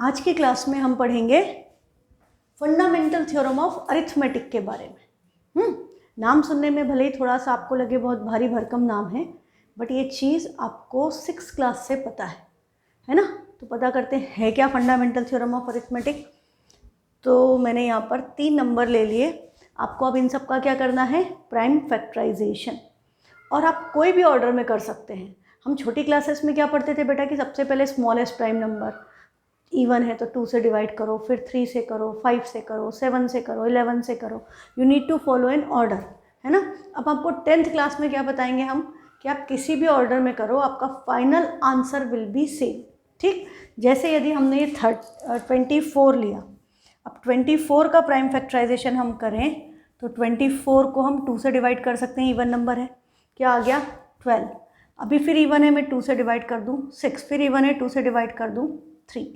आज की क्लास में हम पढ़ेंगे फंडामेंटल थ्योरम ऑफ अरिथमेटिक के बारे में। नाम सुनने में भले ही थोड़ा सा आपको लगे बहुत भारी भरकम नाम है, बट ये चीज़ आपको 6th क्लास से पता है ना। तो पता करते हैं क्या फंडामेंटल थ्योरम ऑफ अरिथमेटिक। तो मैंने यहाँ पर 3 नंबर ले लिए। आपको अब इन सब का क्या करना है, प्राइम फैक्टराइजेशन। और आप कोई भी ऑर्डर में कर सकते हैं। हम छोटी क्लासेस में क्या पढ़ते थे बेटा कि सबसे पहले स्मॉलेस्ट प्राइम नंबर, इवन है तो 2 से डिवाइड करो, फिर 3 से करो, 5 से करो, 7 से करो, 11 से करो। You need to follow in order, है ना। अब आपको 10th क्लास में क्या बताएंगे हम कि आप किसी भी ऑर्डर में करो, आपका final answer will be same. ठीक, जैसे यदि हमने ये 24 लिया, अब 24 का प्राइम फैक्टराइजेशन हम करें तो 24 को हम 2 से डिवाइड कर सकते हैं, इवन नंबर है, क्या आ गया 12। अभी फिर इवन है, मैं 2 से डिवाइड कर दूँ 6, फिर इवन है 2 से डिवाइड कर दूँ 3,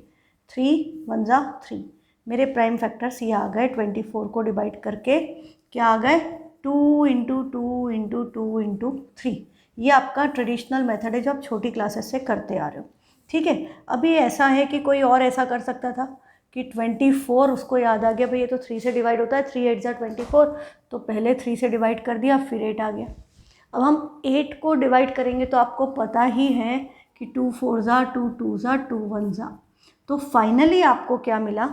3 1 जा 3। मेरे प्राइम फैक्टर्स ये आ गए 24 को डिवाइड करके, क्या आ गए 2 इंटू 2 इंटू 2 इंटू 3। ये आपका ट्रेडिशनल मेथड है जो आप छोटी क्लासेस से करते आ रहे हो। ठीक है, अभी ऐसा है कि कोई और ऐसा कर सकता था कि 24 उसको याद आ गया भाई ये तो 3 से डिवाइड होता है, 3 8 जा 24, तो पहले 3 से डिवाइड कर दिया, फिर 8 आ गया। अब हम 8 को डिवाइड करेंगे तो आपको पता ही है कि 2 4 जा 2 2 जा 2 1 जा। तो फाइनली आपको क्या मिला,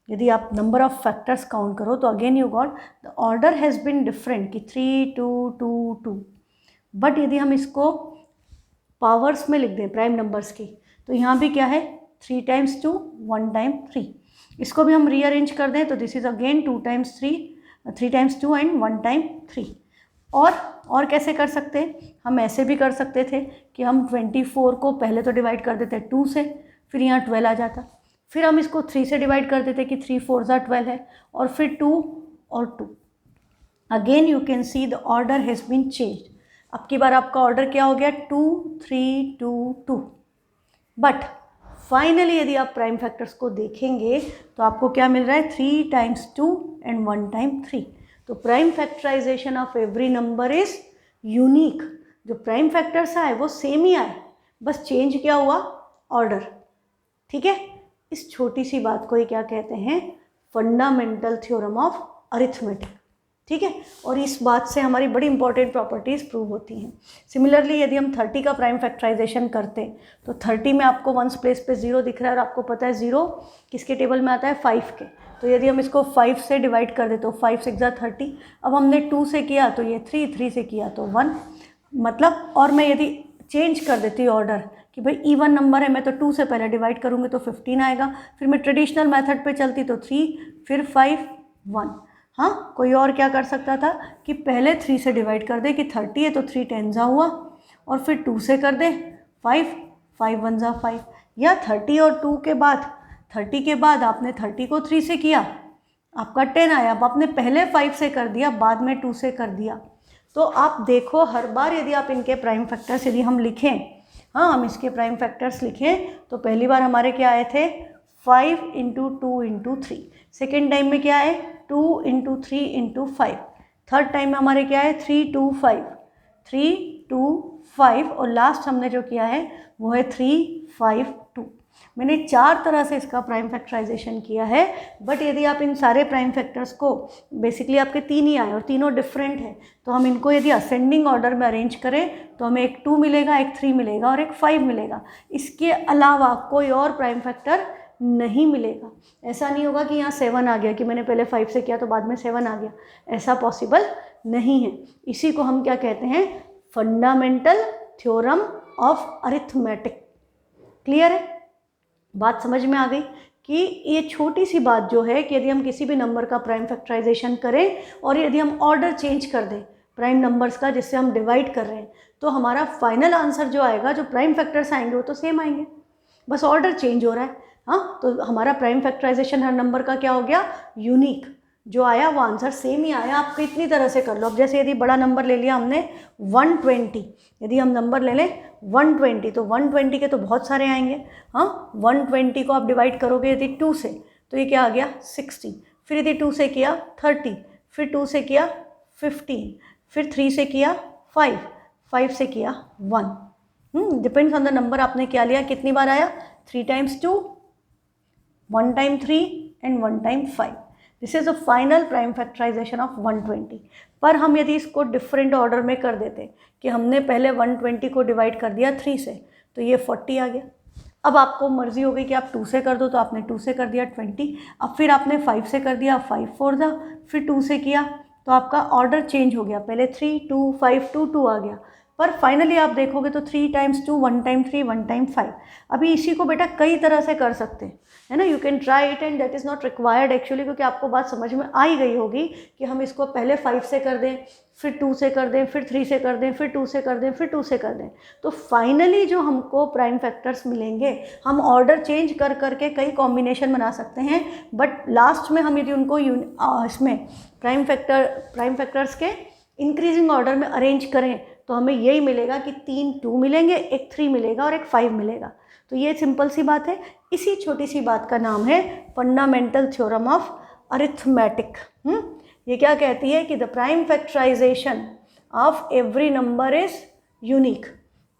यदि आप नंबर ऑफ फैक्टर्स काउंट करो तो again you got the order has been different कि 3 2 2 2। बट यदि हम इसको पावर्स में लिख दें प्राइम नंबर्स की, तो यहाँ भी क्या है 3 टाइम्स 2 1 टाइम 3। इसको भी हम रीअरेंज कर दें तो this is again 2 times 3 3 times 2 and 1 time 3। और कैसे कर सकते हैं, हम ऐसे भी कर सकते थे कि हम 24 को पहले तो डिवाइड कर देते 2 से, फिर यहाँ 12 आ जाता, फिर हम इसको 3 से डिवाइड कर देते कि 3 4 जा 12 है, और फिर 2 और 2। Again you can see the order has been changed. अब की बार आपका ऑर्डर क्या हो गया 2 3 2 2। बट फाइनली यदि आप प्राइम फैक्टर्स को देखेंगे तो आपको क्या मिल रहा है 3 टाइम्स 2 एंड 1 टाइम 3। तो prime factorization of every number is unique. जो प्राइम फैक्टर्स आए वो सेम ही आए, बस चेंज क्या हुआ, ऑर्डर। ठीक है, इस छोटी सी बात को ही क्या कहते हैं, फंडामेंटल थ्योरम ऑफ अरिथमेटिक। ठीक है, और इस बात से हमारी बड़ी इंपॉर्टेंट प्रॉपर्टीज़ प्रूव होती हैं। सिमिलरली यदि हम 30 का प्राइम फैक्टराइजेशन करते हैं तो 30 में आपको वंस प्लेस पे 0 दिख रहा है, और आपको पता है 0 किसके टेबल में आता है 5 के। तो यदि हम इसको 5 से डिवाइड कर दे तो 5 6 जा 30। अब हमने 2 से किया तो ये 3, 3 से किया तो 1, मतलब। और मैं यदि चेंज कर देती ऑर्डर कि भाई इवन नंबर है, मैं तो 2 से पहले डिवाइड करूँगी तो 15 आएगा, फिर मैं ट्रेडिशनल मेथड पे चलती तो 3 फिर 5 1। हाँ, कोई और क्या कर सकता था कि पहले 3 से डिवाइड कर दे कि 30 है तो 3 10 जा हुआ, और फिर 2 से कर दे 5 5 1 जा 5। या 30 और 2 के बाद, 30 के बाद आपने 30 को 3 से किया, आपका 10 आया। अब आपने पहले 5 से कर दिया, बाद में 2 से कर दिया। तो आप देखो हर बार यदि आप इनके प्राइम फैक्टर्स यदि हम लिखें, हाँ हम इसके प्राइम फैक्टर्स लिखें तो पहली बार हमारे क्या आए थे 5 इंटू 2 इंटू 3। सेकेंड टाइम में क्या है 2 इंटू 3 इंटू 5। थर्ड टाइम में हमारे क्या है 3 2 5, 3 2 5, और लास्ट हमने जो किया है वो है 3 5 2। मैंने 4 तरह से इसका प्राइम फैक्टराइजेशन किया है। बट यदि आप इन सारे प्राइम फैक्टर्स को, बेसिकली आपके 3 ही आए और तीनों डिफरेंट है, तो हम इनको यदि असेंडिंग ऑर्डर में अरेंज करें तो हमें एक 2 मिलेगा, एक 3 मिलेगा और एक 5 मिलेगा। इसके अलावा कोई और प्राइम फैक्टर नहीं मिलेगा। ऐसा नहीं होगा कि यहाँ 7 आ गया कि मैंने पहले 5 से किया तो बाद में 7 आ गया, ऐसा पॉसिबल नहीं है। इसी को हम क्या कहते हैं, fundamental theorem of arithmetic. Clear है, बात समझ में आ गई कि ये छोटी सी बात जो है कि यदि हम किसी भी नंबर का प्राइम फैक्टराइजेशन करें और यदि हम ऑर्डर चेंज कर दें प्राइम नंबर्स का जिससे हम डिवाइड कर रहे हैं, तो हमारा फाइनल आंसर जो आएगा, जो प्राइम फैक्टर्स आएंगे वो तो सेम आएंगे, बस ऑर्डर चेंज हो रहा है। हाँ, तो हमारा प्राइम फैक्टराइजेशन हर नंबर का क्या हो गया, यूनिक। जो आया वो आंसर सेम ही आया। आप कितनी तरह से कर लो। अब जैसे यदि बड़ा नंबर ले लिया हमने 120, यदि हम नंबर ले लें 120 तो 120 के तो बहुत सारे आएंगे। हाँ, 120 को आप डिवाइड करोगे यदि 2 से तो ये क्या आ गया 60, फिर यदि 2 से किया 30, फिर 2 से किया 15, फिर 3 से किया 5, 5 से किया 1। डिपेंड्स ऑन द नंबर आपने क्या लिया, कितनी बार आया 3 times 2 1 time 3 and 1 time 5। This is a final prime factorization of 120। पर हम यदि इसको डिफरेंट ऑर्डर में कर देते कि हमने पहले 120 को डिवाइड कर दिया 3 से, तो ये 40 आ गया। अब आपको मर्जी हो गई कि आप 2 से कर दो, तो आपने 2 से कर दिया 20। अब फिर आपने 5 से कर दिया 5 4 जा, फिर 2 से किया, तो आपका ऑर्डर चेंज हो गया। पहले 3 2 5 2 2 आ गया, पर फाइनली आप देखोगे तो 3 टाइम्स 2 1 टाइम 3 1 टाइम 5। अभी इसी को बेटा कई तरह से कर सकते हैं, है ना। You can try it and that is not required actually, क्योंकि आपको बात समझ में आ ही गई होगी कि हम इसको पहले 5 से कर दें, फिर 2 से कर दें, फिर 3 से कर दें, फिर 2 से कर दें, फिर 2 से कर दें। तो फाइनली जो हमको प्राइम फैक्टर्स मिलेंगे, हम ऑर्डर चेंज कर करके कई कॉम्बिनेशन बना सकते हैं, बट लास्ट में हम यदि उनको इसमें प्राइम फैक्टर्स के इंक्रीजिंग ऑर्डर में अरेंज करें, तो हमें यही मिलेगा कि 3 2 मिलेंगे, एक 3 मिलेगा और एक 5 मिलेगा। तो ये सिंपल सी बात है। इसी छोटी सी बात का नाम है फंडामेंटल थ्योरम ऑफ अरिथमेटिक। ये क्या कहती है कि the prime factorization of every number is unique.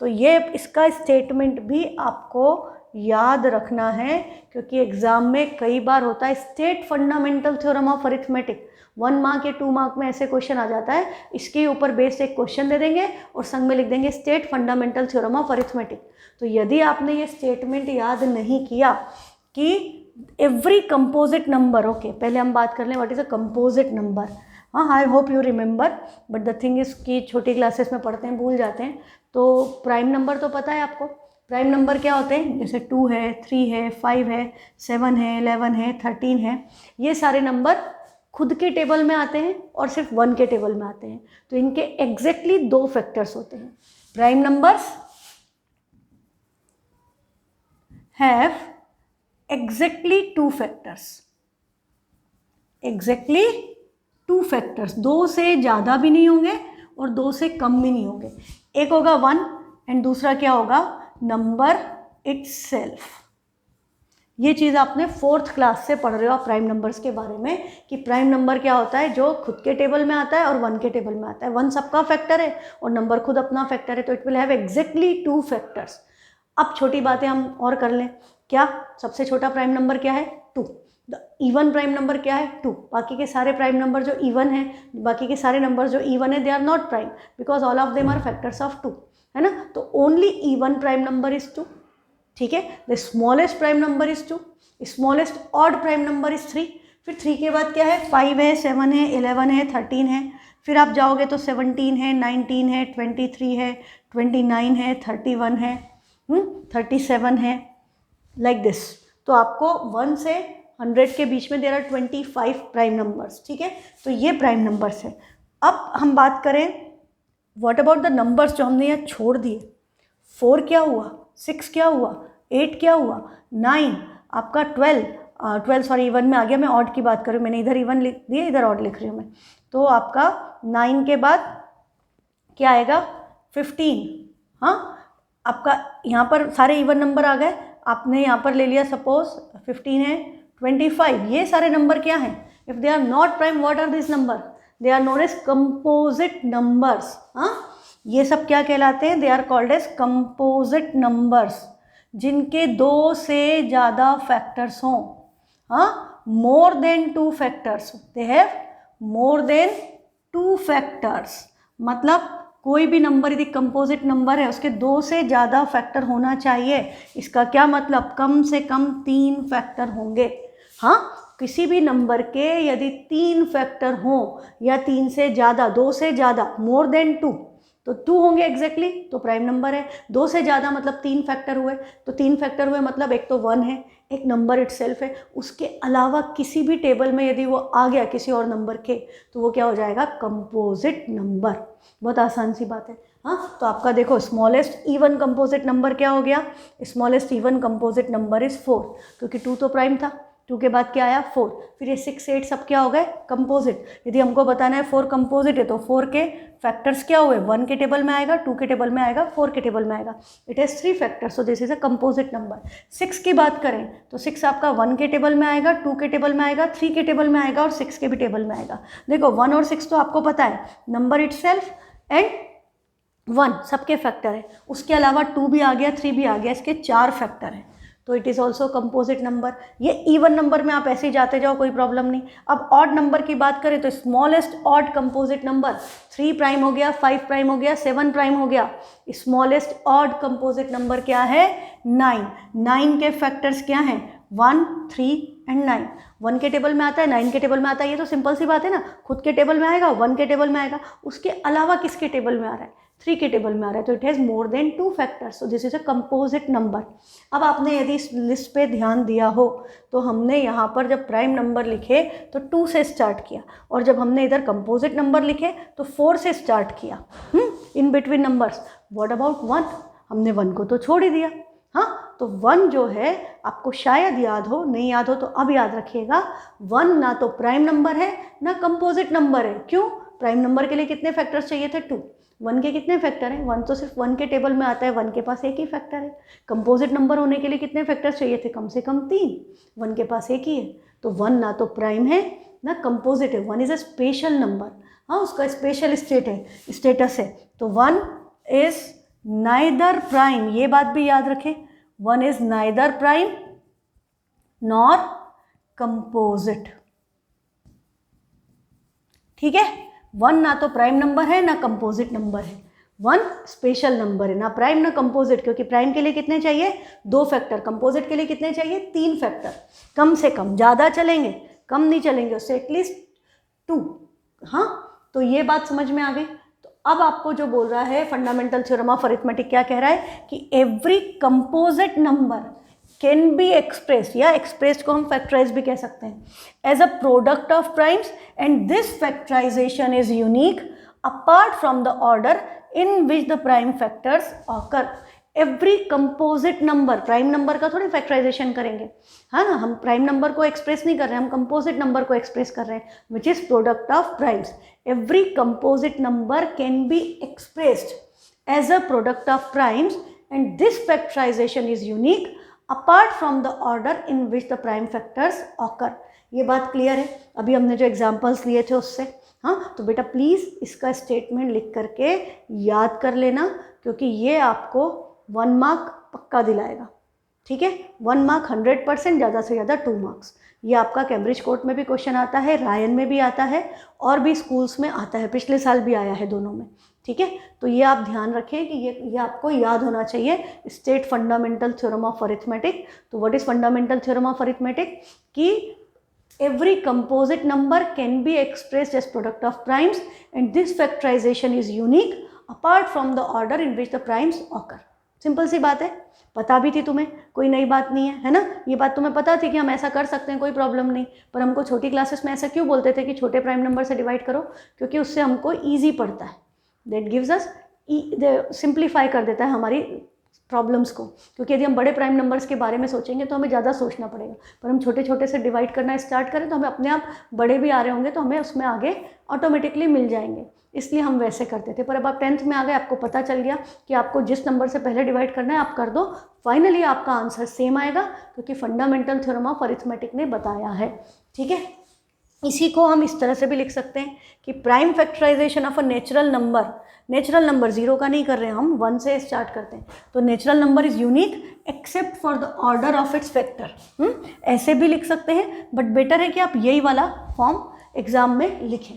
तो ये इसका स्टेटमेंट भी आपको याद रखना है, क्योंकि एग्जाम में कई बार होता है state fundamental theorem of arithmetic. 1 mark या 2 मार्क में ऐसे क्वेश्चन आ जाता है, इसके ऊपर बेस्ड एक क्वेश्चन दे देंगे और संग में लिख देंगे state fundamental theorem of arithmetic. तो यदि आपने ये स्टेटमेंट याद नहीं किया कि एवरी कंपोजिट नंबर, ओके पहले हम बात कर लें what is a composite number. हाँ, I hope you remember, but the thing is कि छोटी क्लासेस में पढ़ते हैं, भूल जाते हैं। तो प्राइम नंबर तो पता है आपको, प्राइम नंबर क्या होते हैं, जैसे 2 है, 3 है, 5 है, 7 है, 11 है, 13 है। ये सारे नंबर खुद के टेबल में आते हैं और सिर्फ 1 के टेबल में आते हैं। तो इनके एग्जैक्टली 2 फैक्टर्स होते हैं। Prime numbers have exactly 2 factors, exactly 2 factors. 2 से ज़्यादा भी नहीं होंगे और 2 से कम भी नहीं होंगे। एक होगा 1 एंड दूसरा क्या होगा, नंबर इटसेल्फ। ये चीज़ आपने 4th क्लास से पढ़ रहे हो आप प्राइम नंबर्स के बारे में, कि प्राइम नंबर क्या होता है, जो खुद के टेबल में आता है और 1 के टेबल में आता है। 1 सबका फैक्टर है और नंबर खुद अपना फैक्टर है, तो it will have exactly 2 factors. अब छोटी बातें हम और कर लें। क्या सबसे छोटा प्राइम नंबर क्या है, 2। द इवन प्राइम नंबर क्या है, 2। बाकी के सारे प्राइम नंबर जो इवन है, बाकी के सारे नंबर जो इवन है, they are not prime because all of them are factors of 2, है ना। तो only even prime number is 2, ठीक है। The smallest prime number is 2, smallest odd prime number is 3। फिर 3 के बाद क्या है, 5 है, 7 है, 11 है, 13 है। फिर आप जाओगे तो 17 है, 19 है, 23 है, 29 है, 31 है, 37 है, लाइक दिस। तो आपको 1 से 100 के बीच में देयर आर 25 प्राइम नंबर्स, ठीक है। तो ये प्राइम नंबर्स है। अब हम बात करें व्हाट अबाउट द नंबर्स जो हमने यहाँ छोड़ दिए। 4 क्या हुआ, 6 क्या हुआ, 8 क्या हुआ, 9, आपका 12 सॉरी इवन में आ गया, मैं ऑड की बात करूँ, मैंने इधर इवन लिख दिया, इधर ऑड लिख रही हूँ मैं। तो आपका 9 के बाद क्या आएगा, 15। हाँ, आपका यहाँ पर सारे इवन नंबर आ गए। आपने यहाँ पर ले लिया सपोज 15 है, 25। ये सारे नंबर क्या हैं, if they are not prime what are this number, they are known as composite numbers. हाँ, ये सब क्या कहलाते हैं, they are called as composite numbers, जिनके 2 से ज़्यादा फैक्टर्स हों। हाँ, more than 2 factors, they have more than 2 factors. मतलब कोई भी नंबर यदि कंपोजिट नंबर है, उसके 2 से ज़्यादा फैक्टर होना चाहिए। इसका क्या मतलब, कम से कम 3 फैक्टर होंगे। हाँ, किसी भी नंबर के यदि 3 फैक्टर हों या 3 से ज़्यादा, 2 से ज़्यादा, मोर देन 2, तो 2 होंगे एग्जैक्टली, तो प्राइम नंबर है। 2 से ज़्यादा मतलब 3 फैक्टर हुए, तो 3 फैक्टर हुए मतलब एक तो 1 है, एक नंबर इटसेल्फ है, उसके अलावा किसी भी टेबल में यदि वो आ गया किसी और नंबर के, तो वो क्या हो जाएगा, कंपोजिट नंबर। बहुत आसान सी बात है। हाँ, तो आपका देखो स्मॉलेस्ट इवन कंपोजिट नंबर क्या हो गया, smallest even composite number is 4, क्योंकि 2 तो प्राइम था, 2 के बाद क्या आया 4। फिर ये 6 8 सब क्या हो गए, कंपोजिट। यदि हमको बताना है 4 कंपोजिट है, तो 4 के फैक्टर्स क्या हुए, 1 के टेबल में आएगा, 2 के टेबल में आएगा, 4 के टेबल में आएगा। It has 3 factors, so this is a composite number. 6 की बात करें तो 6 आपका 1 के टेबल में आएगा, 2 के टेबल में आएगा, 3 के टेबल में आएगा और 6 के भी टेबल में आएगा। देखो 1 और 6 तो आपको पता है, नंबर इटसेल्फ एंड 1 सबके फैक्टर है। उसके अलावा 2 भी आ गया, 3 भी आ गया, इसके 4 फैक्टर हैं। तो it is also composite number. ये इवन नंबर में आप ऐसे ही जाते जाओ, कोई प्रॉब्लम नहीं। अब ऑड नंबर की बात करें तो smallest odd composite number 3 prime हो गया, 5 प्राइम हो गया, 7 प्राइम हो गया। स्मॉलेस्ट ऑड कंपोजिट नंबर क्या है? 9। 9 के फैक्टर्स क्या हैं? 1, 3 एंड 9। 1 के टेबल में आता है, 9 के टेबल में आता है, ये तो सिंपल सी बात है ना। खुद के टेबल में आएगा, 1 के टेबल में आएगा, उसके अलावा किसके टेबल में आ रहा है? 3 के टेबल में आ रहा है, तो it has more than 2 factors, so this is a composite number. अब आपने यदि इस लिस्ट पे ध्यान दिया हो तो हमने यहाँ पर जब प्राइम नंबर लिखे तो 2 से स्टार्ट किया, और जब हमने इधर कंपोजिट नंबर लिखे तो 4 से स्टार्ट किया in between numbers. What about 1? हमने 1 को तो छोड़ ही दिया। हाँ, तो 1 जो है आपको शायद याद हो, नहीं याद हो तो अब याद रखिएगा, 1 ना तो प्राइम नंबर है ना कंपोजिट नंबर है। क्यों? प्राइम नंबर के लिए कितने फैक्टर्स चाहिए थे? 2। 1 के कितने फैक्टर हैं? 1 तो सिर्फ 1 के टेबल में आता है, 1 के पास एक ही फैक्टर है। कंपोजिट नंबर होने के लिए कितने फैक्टर्स चाहिए थे? कम से कम 3, 1 के पास एक ही है। तो 1 ना तो प्राइम है ना कंपोजिट है, 1 इज़ अ स्पेशल नंबर। हाँ, उसका स्पेशल स्टेटस है। तो 1 इज नाइदर प्राइम, ये बात भी याद रखें, 1 is neither prime nor composite. ठीक है, 1 ना तो प्राइम नंबर है ना कंपोजिट नंबर है, 1 स्पेशल नंबर है, ना प्राइम ना कंपोजिट, क्योंकि प्राइम के लिए कितने चाहिए? 2 फैक्टर, कंपोजिट के लिए कितने चाहिए? 3 फैक्टर, कम से कम। ज़्यादा चलेंगे, कम नहीं चलेंगे, उससे एटलीस्ट 2। हाँ, तो ये बात समझ में आ गई। तो अब आपको जो बोल रहा है फंडामेंटल थ्योरम ऑफ अरिथमेटिक, क्या कह रहा है कि every composite number can be express, या एक्सप्रेस को हम फैक्टराइज भी कह सकते हैं, as a product of primes, and this factorization is unique apart from the order in which the prime factors occur. Every composite number, prime number का थोड़ी factorisation करेंगे, हाँ ना, हम प्राइम नंबर को एक्सप्रेस नहीं कर रहे हैं, हम कंपोजिट नंबर को एक्सप्रेस कर रहे हैं, which is product of primes. Every composite number can be expressed as a product of primes, and this factorization is unique apart from the order in which the prime factors occur. ये बात clear है? अभी हमने जो examples लिए थे उससे। हाँ, तो बेटा प्लीज़ इसका स्टेटमेंट लिख करके याद कर लेना, क्योंकि ये आपको 1 मार्क पक्का दिलाएगा। ठीक है, 1 मार्क 100%, ज़्यादा से ज़्यादा 2 मार्क्स। ये आपका कैम्ब्रिज कोर्ट में भी क्वेश्चन आता है, रायन में भी आता है, और भी स्कूल्स में आता है, पिछले साल भी आया है, दोनों में। ठीक है, तो ये आप ध्यान रखें कि ये आपको याद होना चाहिए, state fundamental theorem of arithmetic. तो what is fundamental theorem of arithmetic? कि every composite number can be expressed as product of primes, and this factorization is unique apart from the order in which the primes occur. Simple सी बात है, पता भी थी तुम्हें, कोई नई बात नहीं है, है ना। ये बात तुम्हें पता थी कि हम ऐसा कर सकते हैं, कोई प्रॉब्लम नहीं, पर हमको छोटी क्लासेस में ऐसा क्यों बोलते थे कि छोटे प्राइम नंबर से डिवाइड करो? क्योंकि उससे हमको ईजी पड़ता है, दैट गिव्स अस, सिंप्लीफाई कर देता है हमारी प्रॉब्लम्स को। क्योंकि यदि हम बड़े प्राइम नंबर्स के बारे में सोचेंगे तो हमें ज़्यादा सोचना पड़ेगा, पर हम छोटे छोटे से डिवाइड करना स्टार्ट करें तो हमें अपने आप बड़े भी आ रहे होंगे, तो हमें उसमें आगे ऑटोमेटिकली मिल जाएंगे, इसलिए हम वैसे करते थे। पर अब आप 10th में आ गए, आपको पता चल गया कि आपको जिस नंबर से पहले डिवाइड करना है आप कर दो, फाइनली आपका आंसर सेम आएगा, क्योंकि फंडामेंटल थ्योरम ऑफ अरिथमेटिक ने बताया है। ठीक है, इसी को हम इस तरह से भी लिख सकते हैं कि prime factorization of a natural number 0 का नहीं कर रहे हैं हम, 1 से स्टार्ट करते हैं, तो natural number is unique except for the order of its factor. ऐसे भी लिख सकते हैं, बट बेटर है कि आप यही वाला फॉर्म एग्जाम में लिखें।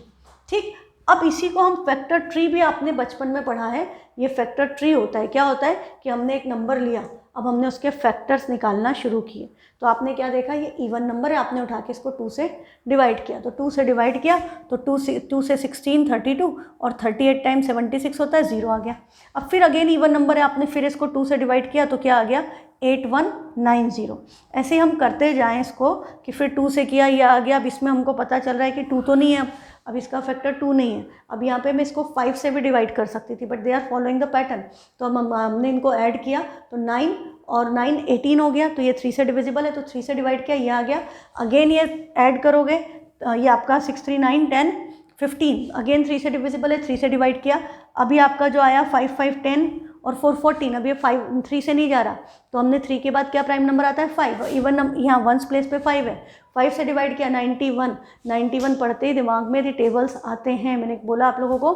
ठीक, अब इसी को हम फैक्टर ट्री भी आपने बचपन में पढ़ा है। ये फैक्टर ट्री होता है, क्या होता है कि हमने एक नंबर लिया, अब हमने उसके फैक्टर्स निकालना शुरू किए, तो आपने क्या देखा, ये इवन नंबर है, आपने उठा के इसको 2 से डिवाइड किया, तो 2 से डिवाइड किया तो 2 से 16 32, और 38 टाइम 76 होता है, 0 आ गया। अब फिर अगेन इवन नंबर है, आपने फिर इसको 2 से डिवाइड किया तो क्या आ गया, 8190। ऐसे हम करते जाएं इसको कि फिर 2 से किया, ये आ गया। अब इसमें हमको पता चल रहा है कि 2 तो नहीं है, अब इसका फैक्टर 2 नहीं है। अब यहाँ पे मैं इसको 5 से भी डिवाइड कर सकती थी, but they are following the pattern, तो हमने इनको ऐड किया तो 9 और 9 18 हो गया, तो ये 3 से डिविजिबल है, तो 3 से डिवाइड किया, ये आ गया। अगेन ये ऐड करोगे, ये आपका 6 3 9 10 15, अगेन 3 से डिविजिबल है, 3 से डिवाइड किया, अभी आपका जो आया 5 5 10 और 4 14, अब ये 3 से नहीं जा रहा, तो हमने 3 के बाद क्या प्राइम नंबर आता है, 5, इवन नंबर यहाँ 1s प्लेस पे 5 है, 5 से डिवाइड किया 91 पढ़ते ही दिमाग में यदि टेबल्स आते हैं, मैंने बोला आप लोगों को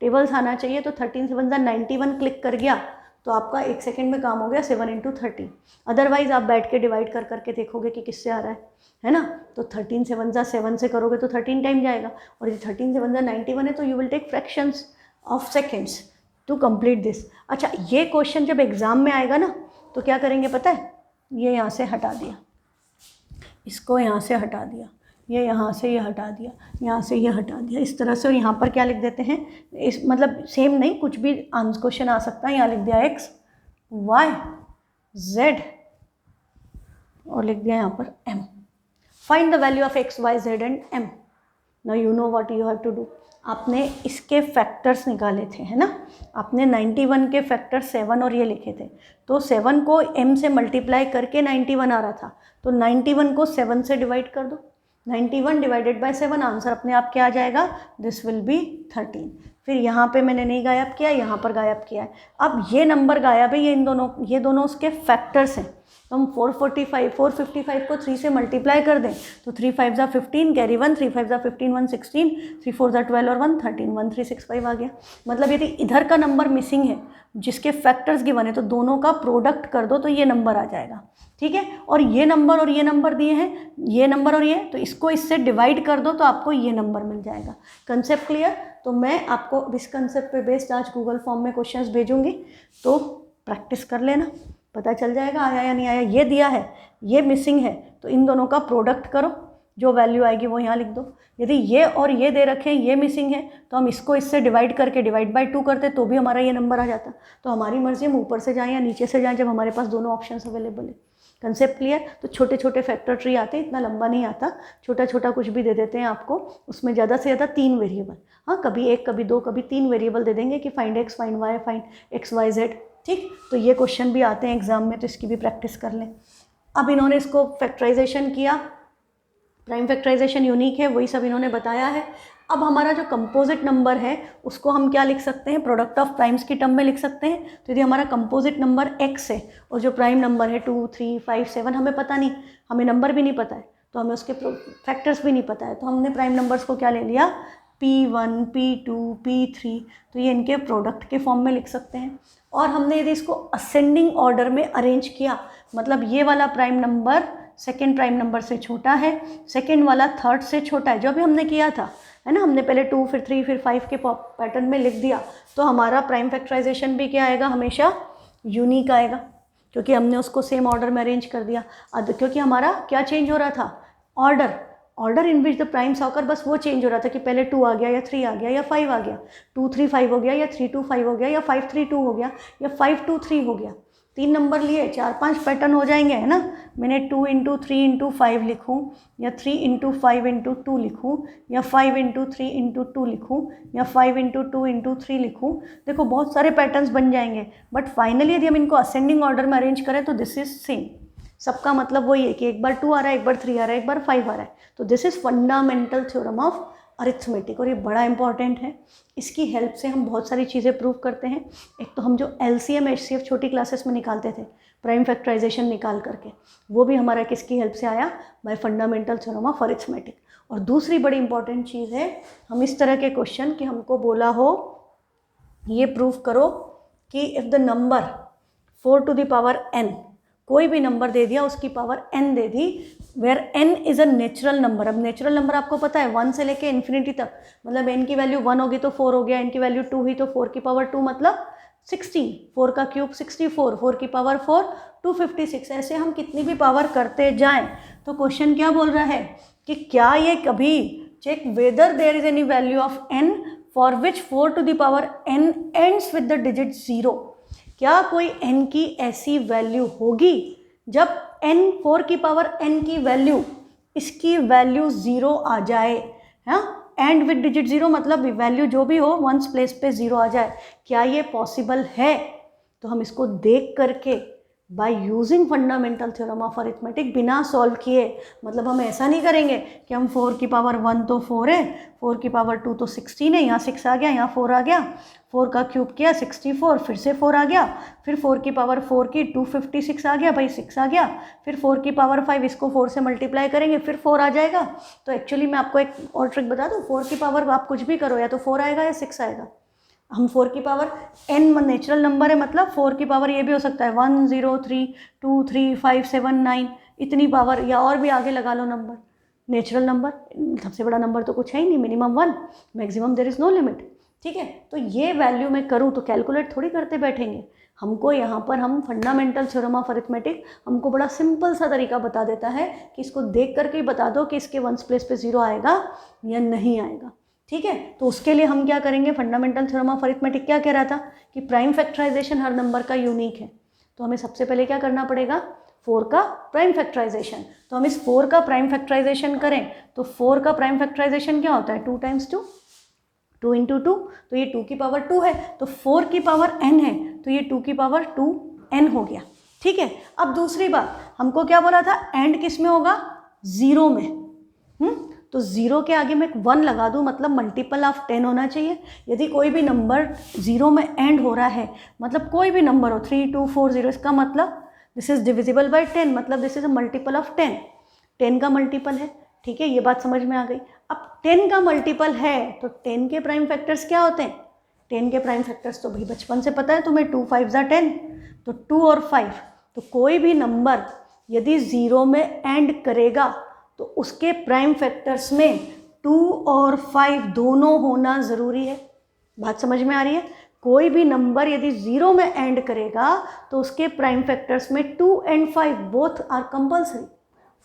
टेबल्स आना चाहिए, तो 13 से 1 91 क्लिक कर गया तो आपका 1 सेकेंड में काम हो गया 7 × 30। अदरवाइज आप बैठ के डिवाइड कर करके देखोगे कि किससे आ रहा है ना। तो 13 से 1 7 से करोगे तो 13 टाइम जाएगा, और यदि 13 से 1 91 है तो you will take fractions of seconds to complete this. अच्छा, ये क्वेश्चन जब एग्जाम में आएगा ना तो क्या करेंगे पता है, ये यहाँ से हटा दिया, इसको यहाँ से हटा दिया, ये यहाँ से ये हटा दिया, यहाँ से ये हटा दिया, इस तरह से। और यहाँ पर क्या लिख देते हैं, इस मतलब सेम नहीं, कुछ भी आंसर क्वेश्चन आ सकता है। यहाँ लिख दिया x y z और लिख दिया यहाँ पर m। Find the value of x y z and m। Now you know what you have to do. आपने इसके फैक्टर्स निकाले थे, है ना। आपने 91 के फैक्टर 7 और ये लिखे थे, तो 7 को m से मल्टीप्लाई करके 91 आ रहा था, तो 91 को 7 से डिवाइड कर दो। 91 डिवाइडेड बाय 7, आंसर अपने आप क्या आ जाएगा, दिस विल बी 13। फिर यहाँ पे मैंने नहीं गायब किया, यहाँ पर गायब किया है। अब ये नंबर गायब है, ये दोनों उसके फैक्टर्स हैं। तो हम 455 को 3 से मल्टीप्लाई कर दें तो 3 5 ज़ा 15, कैरी 1, 3 5 ज़ा 15, 1 16, 3 4 ज़ा 12 और 1 13, 1365 आ गया। मतलब यदि इधर का नंबर मिसिंग है जिसके फैक्टर्स गिवन है तो दोनों का प्रोडक्ट कर दो तो ये नंबर आ जाएगा, ठीक है। और ये नंबर दिए हैं, ये नंबर और ये, तो इसको इससे डिवाइड कर दो तो आपको ये नंबर मिल जाएगा। Concept clear. तो मैं आपको इस कंसेप्ट पे बेस्ड आज गूगल फॉर्म में क्वेश्चंस भेजूंगी, तो प्रैक्टिस कर लेना, पता चल जाएगा आया या नहीं आया। ये दिया है, ये मिसिंग है, तो इन दोनों का प्रोडक्ट करो, जो वैल्यू आएगी वो यहाँ लिख दो। यदि ये और ये दे रखे हैं, ये मिसिंग है, तो हम इसको इससे डिवाइड करके डिवाइड बाय 2 करते तो भी हमारा ये नंबर आ जाता। तो हमारी मर्जी, हम ऊपर से जाएँ या नीचे से जाएँ, जब हमारे पास दोनों ऑप्शंस अवेलेबल है। Concept clear. तो छोटे छोटे फैक्टर ट्री आते हैं, इतना लंबा नहीं आता, छोटा छोटा कुछ भी दे देते हैं आपको, उसमें ज़्यादा से ज़्यादा 3 वेरिएबल, हाँ कभी 1 कभी 2 कभी 3 वेरिएबल दे देंगे कि find x find y find x y z, ठीक। तो ये क्वेश्चन भी आते हैं एग्जाम में, तो इसकी भी प्रैक्टिस कर लें। अब इन्होंने इसको फैक्टराइजेशन किया, प्राइम फैक्टराइजेशन यूनिक है, वही सब इन्होंने बताया है। अब हमारा जो कंपोजिट नंबर है उसको हम क्या लिख सकते हैं, प्रोडक्ट ऑफ प्राइम्स की टर्म में लिख सकते हैं। तो यदि हमारा कंपोजिट नंबर x है और जो प्राइम नंबर है 2 3 5 7, हमें पता नहीं, हमें नंबर भी नहीं पता है, तो हमें उसके फैक्टर्स भी नहीं पता है, तो हमने प्राइम नंबर्स को क्या ले लिया, P1 P2 P3, तो ये इनके प्रोडक्ट के फॉर्म में लिख सकते हैं। और हमने यदि इसको असेंडिंग ऑर्डर में अरेंज किया, मतलब ये वाला prime number second prime number से छोटा है, सेकेंड वाला थर्ड से छोटा है, जो भी हमने किया था, है ना। हमने पहले 2 फिर 3 फिर 5 के पैटर्न में लिख दिया, तो हमारा प्राइम फैक्टराइजेशन भी क्या आएगा, हमेशा यूनिक आएगा, क्योंकि हमने उसको सेम ऑर्डर में अरेंज कर दिया। क्योंकि हमारा क्या चेंज हो रहा था, order in which the primes occur, बस वो चेंज हो रहा था कि पहले 2 आ गया या 3 आ गया या 5 आ गया, 2 3 5 हो गया या 3 2 5 हो गया या 5 3 2 हो गया या 5 2 3 हो गया। 3 नंबर लिए 4-5 पैटर्न हो जाएंगे, है ना। मैंने 2 × 3 × 5 लिखूँ या 3 × 5 × 2 लिखूँ या 5 × 3 × 2 लिखूँ या 5 × 2 × 3 लिखूँ, देखो बहुत सारे पैटर्न्स बन जाएंगे। बट फाइनली यदि हम इनको असेंडिंग ऑर्डर में अरेंज करें तो दिस इज सेम, सबका मतलब वही है कि एक बार 2 आ रहा है, एक बार 3 आ रहा है, एक बार 5 आ रहा है। तो this is fundamental theorem of arithmetic, और ये बड़ा इंपॉर्टेंट है। इसकी हेल्प से हम बहुत सारी चीज़ें प्रूव करते हैं। एक तो हम जो LCM HCF छोटी क्लासेस में निकालते थे, प्राइम फैक्टराइजेशन निकाल करके, वो भी हमारा किसकी हेल्प से आया, bye fundamental theorem of arithmetic. और दूसरी बड़ी इंपॉर्टेंट चीज़ है, हम इस तरह के क्वेश्चन कि हमको बोला हो ये प्रूव करो कि if the number 4 to the power n, कोई भी नंबर दे दिया उसकी पावर n दे दी, where n is a natural number. अब नेचुरल नंबर आपको पता है 1 से लेके इन्फिनिटी तक, मतलब n की वैल्यू 1 होगी तो 4 हो गया, n की वैल्यू 2 हुई तो 4 की पावर 2 मतलब 16, 4 का क्यूब 64, 4 की पावर 4 256। ऐसे हम कितनी भी पावर करते जाएं। तो क्वेश्चन क्या बोल रहा है कि क्या ये कभी check whether there is any value of n for which 4 to the power n ends with the digit 0। क्या कोई n की ऐसी वैल्यू होगी जब n 4 की पावर n की वैल्यू, इसकी वैल्यू 0 आ जाए, हाँ, एंड विद डिजिट 0 मतलब वैल्यू जो भी हो वंस प्लेस पे 0 आ जाए। क्या ये पॉसिबल है? तो हम इसको देख करके by using fundamental theorem of arithmetic, बिना सॉल्व किए, मतलब हम ऐसा नहीं करेंगे कि हम 4 की पावर 1 तो 4 है, 4 की पावर 2 तो 16 है, यहाँ 6 आ गया, यहाँ 4 आ गया, 4 का क्यूब किया 64, फिर से 4 आ गया, फिर 4 की पावर 4 की 256 आ गया, भाई 6 आ गया, फिर 4 की पावर 5, इसको 4 से मल्टीप्लाई करेंगे फिर 4 आ जाएगा। तो एक्चुअली मैं आपको एक और ट्रिक बता दूँ, 4 की पावर आप कुछ भी करो, या तो 4 आएगा या 6 आएगा, हम 4 की पावर n नेचुरल नंबर है, मतलब 4 की पावर ये भी हो सकता है 1 0 3 2 3 5 7 9 इतनी पावर, या और भी आगे लगा लो नंबर। नेचुरल नंबर सबसे बड़ा नंबर तो कुछ है ही नहीं, minimum 1, maximum there is no limit. ठीक है, तो ये वैल्यू मैं करूँ तो कैलकुलेट थोड़ी करते बैठेंगे। हमको यहाँ पर हम फंडामेंटल थ्योरम ऑफ अरिथमेटिक हमको बड़ा सिंपल सा तरीका बता देता है कि इसको देख करके ही बता दो कि इसके वंस प्लेस पे 0 आएगा या नहीं आएगा। ठीक है, तो उसके लिए हम क्या करेंगे, फंडामेंटल थ्योरम ऑफ अरिथमेटिक क्या कह रहा था कि प्राइम फैक्टराइजेशन हर नंबर का यूनिक है। तो हमें सबसे पहले क्या करना पड़ेगा, 4 का प्राइम फैक्टराइजेशन। तो हम इस 4 का प्राइम फैक्टराइजेशन करें तो 4 का प्राइम फैक्टराइजेशन क्या होता है, 2 × 2, 2 × 2, तो ये 2 की पावर 2 है, तो 4 की पावर n है, तो ये 2 की पावर 2n हो गया। ठीक है, अब दूसरी बात हमको क्या बोला था, एंड किस में होगा, 0 में। तो 0 के आगे मैं 1 लगा दूं, मतलब मल्टीपल ऑफ 10 होना चाहिए। यदि कोई भी नंबर 0 में एंड हो रहा है, मतलब कोई भी नंबर हो 3 2 4 0, इसका मतलब दिस इज डिविजिबल बाय 10, मतलब this is a multiple of 10, 10 का मल्टीपल है। ठीक है, ये बात समझ में आ गई। अब 10 का मल्टीपल है तो 10 के प्राइम फैक्टर्स क्या होते हैं, 10 के प्राइम फैक्टर्स तो भाई बचपन से पता है तुम्हें, 2 5 = 10, तो 2 और 5, तो कोई भी नंबर यदि 0 में एंड करेगा तो उसके प्राइम फैक्टर्स में 2 और 5 दोनों होना ज़रूरी है। बात समझ में आ रही है, कोई भी नंबर यदि 0 में एंड करेगा तो उसके प्राइम फैक्टर्स में 2 और 5 बोथ आर कंपल्सरी।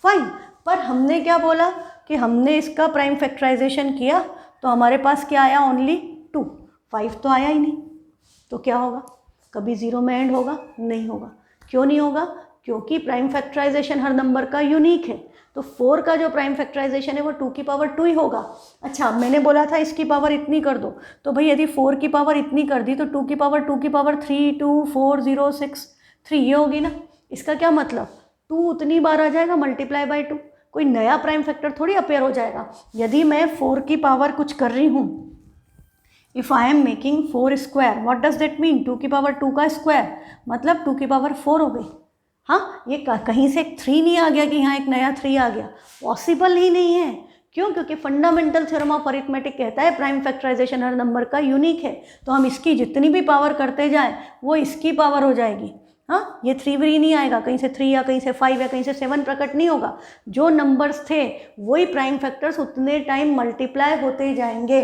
फाइन, पर हमने क्या बोला कि हमने इसका प्राइम फैक्टराइजेशन किया तो हमारे पास क्या आया, ओनली 2, 5 तो आया ही नहीं। तो क्या होगा, कभी 0 में एंड होगा, नहीं होगा। क्यों नहीं होगा, क्योंकि प्राइम फैक्टराइजेशन हर नंबर का यूनिक है। तो 4 का जो प्राइम फैक्टराइजेशन है वो 2 की पावर 2 ही होगा। अच्छा, मैंने बोला था इसकी पावर इतनी कर दो, तो भाई यदि 4 की पावर इतनी कर दी तो 2 की पावर 3 2 4 0 6 3 ये होगी ना। इसका क्या मतलब, 2 उतनी बार आ जाएगा मल्टीप्लाई बाय 2, कोई नया प्राइम फैक्टर थोड़ी अपेयर हो जाएगा। यदि मैं 4 की पावर कुछ कर रही हूँ, if I am making 4 square, what does that mean, 2 की पावर 2 का स्क्वायर, मतलब 2 की पावर 4 हो गई। हाँ, ये कहीं से एक 3 नहीं आ गया कि यहाँ एक नया 3 आ गया, पॉसिबल ही नहीं है। क्यों, क्योंकि फंडामेंटल थ्योरम ऑफ अरिथमेटिक कहता है प्राइम फैक्टराइजेशन हर नंबर का यूनिक है। तो हम इसकी जितनी भी पावर करते जाएं वो इसकी पावर हो जाएगी। हाँ, ये 3 भी नहीं आएगा, कहीं से 3 या कहीं से 5 या कहीं से 7 प्रकट नहीं होगा। जो नंबर्स थे वही प्राइम फैक्टर्स उतने टाइम मल्टीप्लाई होते जाएंगे।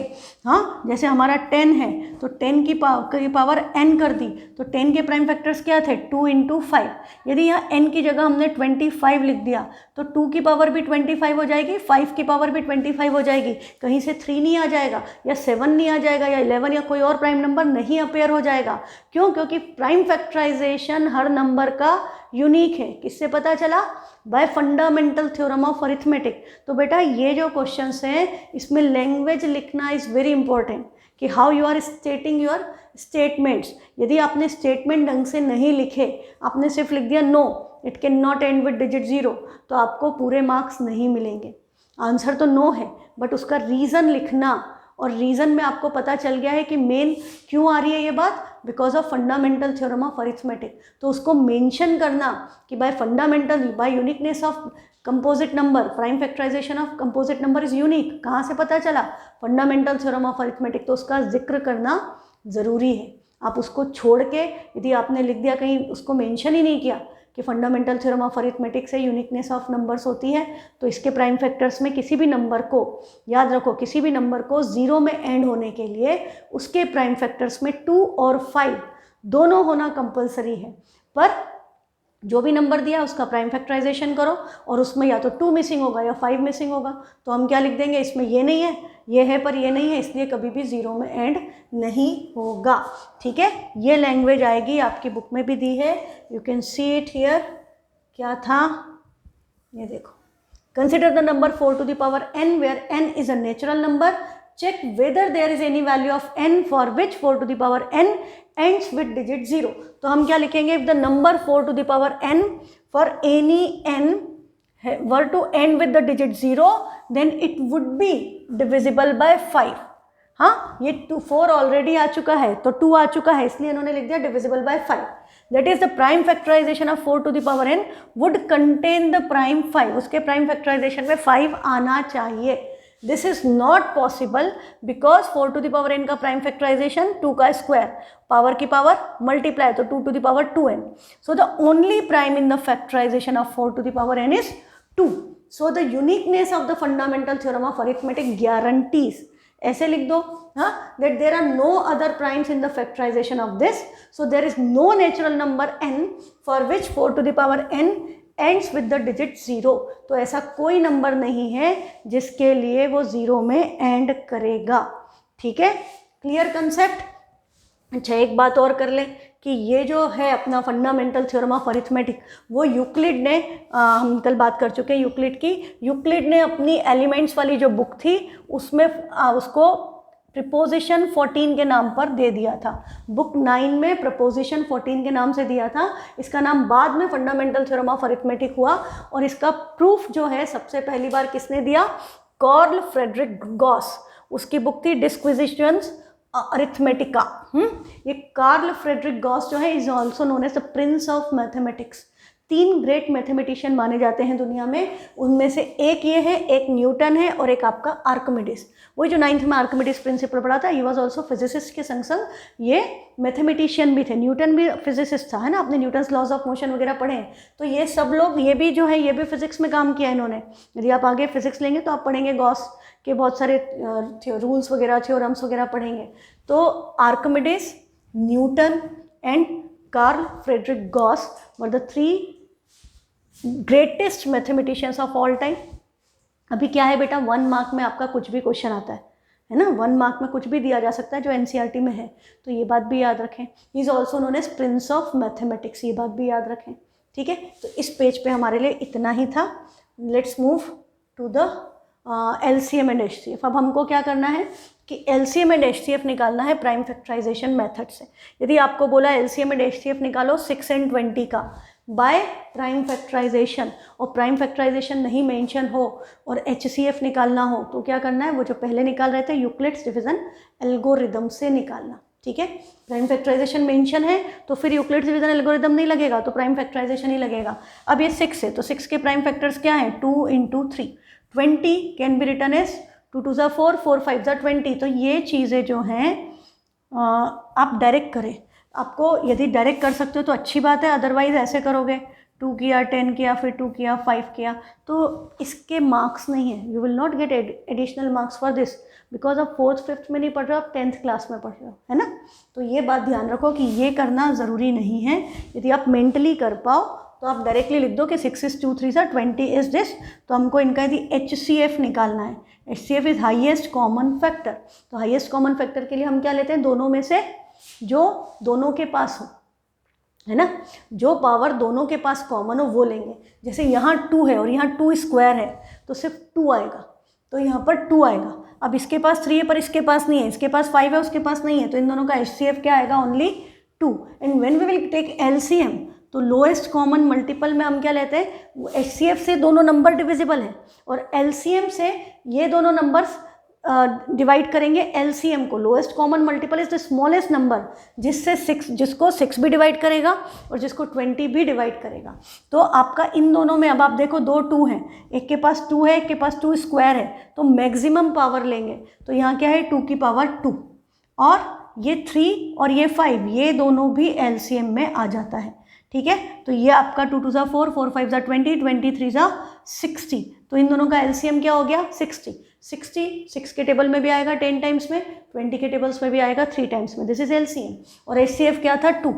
हाँ, जैसे हमारा 10 है तो 10 की पावर n कर दी, तो 10 के प्राइम फैक्टर्स क्या थे, 2 × 5। यदि यहाँ n की जगह हमने 25 लिख दिया तो 2 की पावर भी 25 हो जाएगी, 5 की पावर भी 25 हो जाएगी, कहीं से 3 नहीं आ जाएगा या 7 नहीं आ जाएगा या 11 या कोई और प्राइम नंबर नहीं अपेयर हो जाएगा। क्यों, क्योंकि प्राइम फैक्टराइजेशन हर नंबर का यूनिक है। किससे पता चला, by fundamental theorem of arithmetic. तो बेटा ये जो क्वेश्चंस हैं इसमें लैंग्वेज लिखना इज़ वेरी इंपॉर्टेंट, कि how you are stating your statements. यदि आपने स्टेटमेंट ढंग से नहीं लिखे, आपने सिर्फ लिख दिया no it can not end with digit 0, तो आपको पूरे मार्क्स नहीं मिलेंगे। आंसर तो नो है, बट उसका रीज़न लिखना, और रीज़न में आपको पता चल गया है कि मेन क्यों आ रही है ये बात, because of fundamental theorem of arithmetic. तो उसको मेंशन करना कि by fundamental, by uniqueness of composite number, prime factorization of composite number is unique, कहाँ से पता चला, फंडामेंटल थ्योरम ऑफ अरिथमेटिक। तो उसका जिक्र करना ज़रूरी है। आप उसको छोड़ के यदि आपने लिख दिया, कहीं उसको मेंशन ही नहीं किया कि फंडामेंटल थ्योरम ऑफ अरिथमेटिक से यूनिकनेस ऑफ नंबर्स होती है, तो इसके प्राइम फैक्टर्स में किसी भी नंबर को, याद रखो, किसी भी नंबर को 0 में एंड होने के लिए उसके प्राइम फैक्टर्स में 2 और 5 दोनों होना कंपलसरी है। पर जो भी नंबर दिया उसका प्राइम फैक्टराइजेशन करो और उसमें या तो 2 मिसिंग होगा या 5 मिसिंग होगा, तो हम क्या लिख देंगे, इसमें ये नहीं है, ये है पर ये नहीं है, इसलिए कभी भी 0 में एंड नहीं होगा। ठीक है, ये लैंग्वेज आएगी, आपकी बुक में भी दी है, you can see it here. क्या था, ये देखो, consider the number 4 to the power n where n is a natural number, check whether there is any value of n for which 4 to the power n ends with digit 0। तो हम क्या लिखेंगे, if the number 4 to the power n for any n were to end with the digit 0 then it would be divisible by 5। हाँ, ये 4 already आ चुका है तो 2 आ चुका है, इसलिए इन्होंने लिख दिया divisible by 5। That is the prime factorization of 4 to the power n would contain the prime 5, उसके प्राइम फैक्टराइजेशन में 5 आना चाहिए। This is not possible because 4 to the power n का प्राइम फैक्टराइजेशन 2 का स्क्वायर, पावर की power multiply तो 2 to the power 2n. So the only prime in the factorization of 4 to the power n is 2. So the uniqueness of the fundamental theorem of arithmetic guarantees, ऐसे लिख दो, हाँ, that there are no other primes in the factorization of this. So there is no natural number n for which 4 to the power n ends with the digit 0. तो ऐसा कोई number नहीं है जिसके लिए वो 0 में एंड करेगा. ठीक है, क्लियर कंसेप्ट. अच्छा, एक बात और कर लें कि ये जो है अपना फंडामेंटल थ्योरम ऑफ अरिथमेटिक, वो यूक्लिड ने, हम कल बात कर चुके हैं यूक्लिड की, यूक्लिड ने अपनी एलिमेंट्स वाली जो बुक थी उसमें उसको प्रपोजिशन 14 के नाम पर दे दिया था. बुक 9 में प्रपोजिशन 14 के नाम से दिया था. इसका नाम बाद में फंडामेंटल थ्योरम ऑफ अरिथमेटिक हुआ और इसका प्रूफ जो है सबसे पहली बार किसने दिया? Carl Friedrich Gauss. उसकी बुक थी डिस्क्विजिशंस अरिथमेटिका. ये कार्ल फ्रेडरिक गॉस जो है is also known as the prince of mathematics. 3 great mathematician माने जाते हैं दुनिया में, उनमें से एक ये है, एक न्यूटन है और एक आपका आर्किमिडीज. वही जो 9th में आर्किमिडीज प्रिंसिपल पढ़ा था, ही वॉज ऑल्सो फिजिसिस्ट के संग संग ये मैथमेटिशियन भी थे. न्यूटन भी फिजिसिस्ट था, है ना, आपने न्यूटन्स लॉज ऑफ मोशन वगैरह पढ़े हैं. तो ये सब लोग, ये भी जो है ये भी फिजिक्स में काम किया इन्होंने. यदि आप आगे फिजिक्स लेंगे तो आप पढ़ेंगे गॉस के बहुत सारे रूल्स वगैरह, थ्योरम्स वगैरह पढ़ेंगे. तो Archimedes, Newton and Karl Friedrich Gauss were the 3 greatest mathematicians of all time. अभी क्या है बेटा, 1 मार्क में आपका कुछ भी क्वेश्चन आता है ना, 1 मार्क में कुछ भी दिया जा सकता है जो एनसीईआरटी में है, तो ये बात भी याद रखें. He is also known as prince of mathematics, ये बात भी याद रखें. ठीक है, तो इस पेज पे हमारे लिए इतना ही था. Let's move to the LCM and HCF. अब हमको क्या करना है कि एलसीएम एंड एचसीएफ निकालना है प्राइम फैक्टराइजेशन मेथड से. यदि आपको बोला एलसीएम एंड एचसीएफ निकालो 6 and 20 का बाय प्राइम फैक्टराइजेशन, और प्राइम फैक्टराइजेशन नहीं मेंशन हो और एचसीएफ निकालना हो, तो क्या करना है, वो जो पहले निकाल रहे थे यूक्लिड्स डिवीजन एल्गोरिदम से निकालना. ठीक है, प्राइम फैक्टराइजेशन मेंशन है तो फिर यूक्लिड्स डिवीजन एल्गोरिदम नहीं लगेगा, तो प्राइम फैक्टराइजेशन ही लगेगा. अब ये 6 है तो 6 के प्राइम फैक्टर्स क्या हैं, 2 into 3. 20 can be written as 2 2 जा 4, 4 5 जा 20. तो ये चीज़ें जो हैं आप डायरेक्ट करें. आपको यदि डायरेक्ट कर सकते हो तो अच्छी बात है, अदरवाइज ऐसे करोगे 2 किया, 10 किया, फिर 2 किया, 5 किया, तो इसके मार्क्स नहीं है. You will not get additional marks for this because आप 4th 5th में नहीं पढ़ रहे हो, आप 10th क्लास में पढ़ रहे हो, है ना. तो ये बात ध्यान रखो कि ये करना ज़रूरी नहीं है. यदि आप मेंटली कर पाओ तो आप डायरेक्टली लिख दो कि 6 is 2 3 are 20 इज दिस. तो हमको इनका यदि HCF निकालना है, HCF is highest common factor. तो हाईएस्ट कॉमन फैक्टर के लिए हम क्या लेते हैं, दोनों में से जो दोनों के पास हो, है ना, जो पावर दोनों के पास कॉमन हो वो लेंगे. जैसे यहाँ 2 है और यहाँ 2 स्क्वायर है तो सिर्फ 2 आएगा, तो यहाँ पर 2 आएगा. अब इसके पास 3 है पर इसके पास नहीं है, इसके पास 5 है उसके पास नहीं है, तो इन दोनों का HCF क्या आएगा, only 2. And when we will take LCM तो लोएस्ट कॉमन मल्टीपल में हम क्या लेते हैं, HCF से दोनों नंबर डिविजिबल है और LCM से ये दोनों नंबर्स डिवाइड करेंगे LCM को. Lowest common multiple is the smallest number जिससे 6, जिसको 6 भी डिवाइड करेगा और जिसको 20 भी डिवाइड करेगा. तो आपका इन दोनों में, अब आप देखो 2 2 हैं, एक के पास 2 है, एक के पास 2 स्क्वायर है, तो मैक्सिमम पावर लेंगे. तो यहाँ क्या है, 2 की पावर 2 और ये 3 और ये 5, ये दोनों भी LCM में आ जाता है. ठीक है, तो ये आपका 2 2 जा 4, 4 5 जा 20, 23 जा 60. तो इन दोनों का LCM क्या हो गया, 60. 60 6 के टेबल में भी आएगा 10 टाइम्स में, 20 के टेबल्स में भी आएगा 3 टाइम्स में. This is LCM. और HCF क्या था, 2.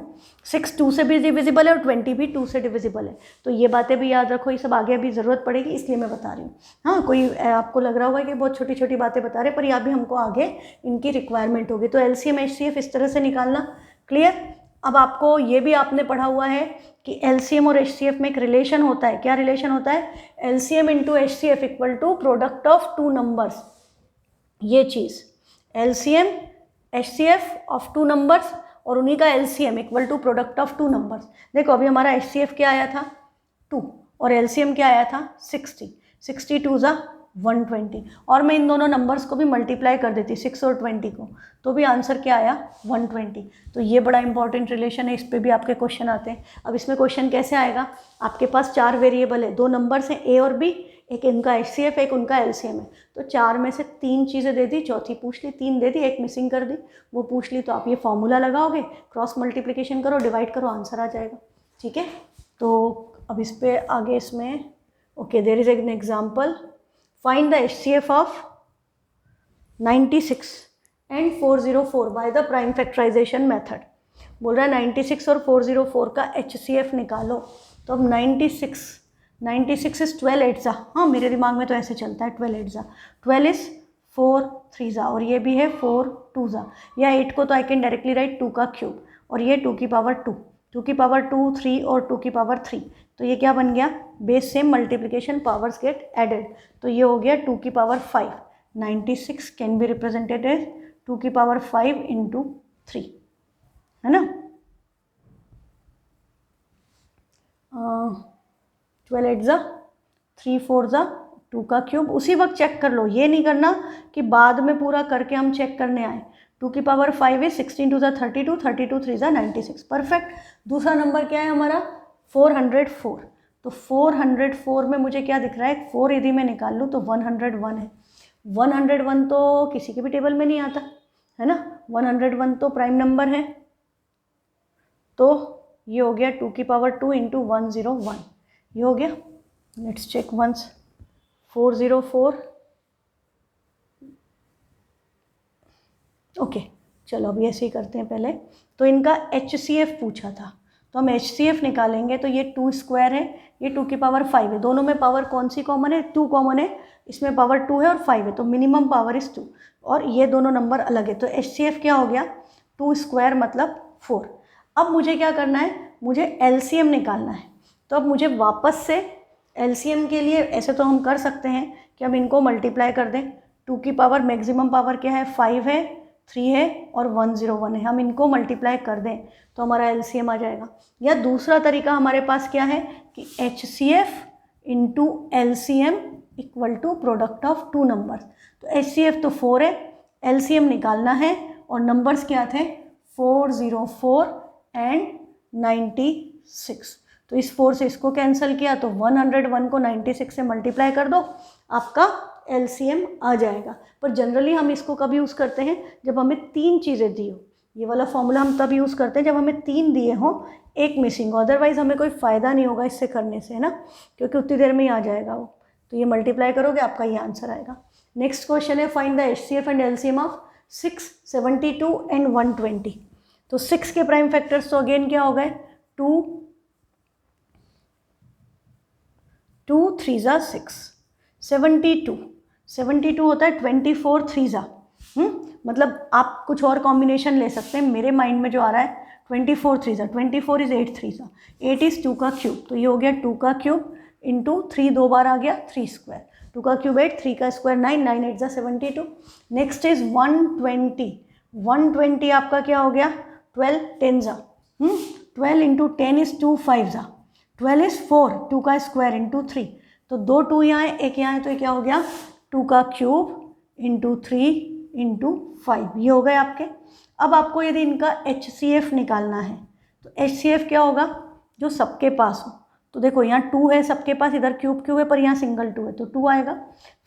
6 2 से भी डिविजिबल है और 20 भी 2 से डिविजिबल है. तो ये बातें भी याद रखो, ये सब आगे अभी ज़रूरत पड़ेगी इसलिए मैं बता रही हूँ. हाँ, कोई आपको लग रहा होगा कि बहुत छोटी छोटी बातें बता रहे, पर यहाँ भी हमको आगे इनकी रिक्वायरमेंट होगी. तो LCM HCF इस तरह से निकालना. क्लियर. अब आपको ये भी आपने पढ़ा हुआ है कि LCM और HCF में एक रिलेशन होता है. क्या रिलेशन होता है, LCM into HCF equal to product of 2 numbers. ये चीज़ LCM HCF ऑफ 2 नंबर्स और उन्हीं का LCM equal to product of 2 numbers. देखो अभी हमारा HCF क्या आया था, 2, और LCM क्या आया था, 60. 62 जा 120, और मैं इन दोनों नंबर्स को भी मल्टीप्लाई कर देती 6 और 20 को, तो भी आंसर क्या आया, 120. तो ये बड़ा इंपॉर्टेंट रिलेशन है, इस पे भी आपके क्वेश्चन आते हैं. अब इसमें क्वेश्चन कैसे आएगा, आपके पास 4 वेरिएबल है, 2 नंबर्स हैं A और B. एक इनका HCF, एक उनका LCM है। तो 4 में से 3 चीज़ें दे दी, चौथी पूछ ली, 3 दे दी, एक मिसिंग कर दी, वो पूछ ली। तो आप ये फॉर्मूला लगाओगे, क्रॉस मल्टीप्लिकेशन करो, डिवाइड करो, आंसर आ जाएगा। ठीक है, तो अब इस पे आगे इसमें okay, there is an example, find the HCF of 96 and 404 by the prime factorization method. बोल रहा है 96 और 404 का HCF निकालो। तो अब 96 इज 12 8 ज़ा, हाँ मेरे दिमाग में तो ऐसे चलता है 12 8 ज़ा, 12 इज 4 3 ज़ा, और ये भी है 4 2 ज़ा, या 8 को तो आई कैन डायरेक्टली राइट 2 का क्यूब, और ये 2 की पावर 2, 2 की पावर 2 3 और 2 की पावर 3, तो ये क्या बन गया, base same multiplication, powers get added, तो ये हो गया 2 की power 5। 96 can be represented as 2 की पावर 5 इंटू 3, है ना। 12 8 ज़ा, 3 4 ज़ा, 2 का क्यूब, उसी वक्त चेक कर लो, ये नहीं करना कि बाद में पूरा करके हम चेक करने आए। 2 की पावर 5 है, 16 2 ज़ा 32, 32 3 ज़ा 96, परफेक्ट। दूसरा नंबर क्या है हमारा, 404। तो 404 में मुझे क्या दिख रहा है, 4 यदि मैं निकाल लूँ तो 101 है। 101 तो किसी के भी टेबल में नहीं आता, है ना, 101 तो प्राइम नंबर है, तो ये हो गया 2 की पावर 2 इंटू 101, ये हो गया। लेट्स चेक वंस, 404, ओके चलो अभी ऐसे ही करते हैं पहले। तो इनका HCF पूछा था, तो हम HCF निकालेंगे, तो ये 2 स्क्वायर है, ये 2 की पावर 5 है, दोनों में पावर कौन सी कॉमन है, 2 कॉमन है, इसमें पावर 2 है और 5 है, तो मिनिमम पावर इज 2, और ये दोनों नंबर अलग है, तो HCF क्या हो गया, 2 स्क्वायर मतलब 4। अब मुझे क्या करना है, मुझे LCM निकालना है। तो अब मुझे वापस से LCM के लिए ऐसे तो हम कर सकते हैं कि हम इनको मल्टीप्लाई कर दें। 2 की पावर मैक्सिमम पावर क्या है, 5 है, 3 है और 101 है, हम इनको मल्टीप्लाई कर दें तो हमारा LCM आ जाएगा। या दूसरा तरीका हमारे पास क्या है कि HCF into LCM equal to product of 2 numbers. तो HCF तो 4 है, LCM निकालना है, और नंबर्स क्या थे, 404 एंड 96। तो इस 4 से इसको कैंसिल किया, तो 101 को 96 से मल्टीप्लाई कर दो, आपका LCM आ जाएगा। पर जनरली हम इसको कब यूज़ करते हैं, जब हमें 3 चीज़ें दी हो। ये वाला फॉर्मूला हम तब यूज़ करते हैं जब हमें 3 दिए हों, एक मिसिंग हो, अदरवाइज़ हमें कोई फ़ायदा नहीं होगा इससे करने से, है ना, क्योंकि उतनी देर में ही आ जाएगा वो। तो ये मल्टीप्लाई करोगे, आपका ये आंसर आएगा। नेक्स्ट क्वेश्चन है, find the HCF and LCM of 6 72 and 120। तो 6 के प्राइम फैक्टर्स तो अगेन क्या हो गए, 2 3 ज़ा 6, 72 होता है 24 3 ज़ा, मतलब आप कुछ और कॉम्बिनेशन ले सकते हैं, मेरे माइंड में जो आ रहा है 24 3 ज़ा, 24 इज 8 3 ज़ा, 8 इज 2 का क्यूब, तो ये हो गया 2 का क्यूब इंटू 3 2 बार आ गया 3 स्क्वायर, 2 का क्यूब 8, 3 का स्क्वायर 9, 9 8 ज़ा 72। नेक्स्ट इज 120, 120 आपका क्या हो गया, 12 10 ज़ा, 12 इंटू 10 इज 2 5 ज़ा, 12 इज 4, 2 का स्क्वायर इंटू 3, तो 2 2 यहाँ है, एक यहाँ है, तो ये क्या हो गया, 2 का क्यूब इंटू 3 इंटू 5, ये हो गए आपके। अब आपको यदि इनका HCF निकालना है, तो HCF क्या होगा, जो सबके पास हो। तो देखो यहाँ 2 है सबके पास, इधर क्यूब क्यूब है, पर यहाँ सिंगल 2 है, तो 2 आएगा।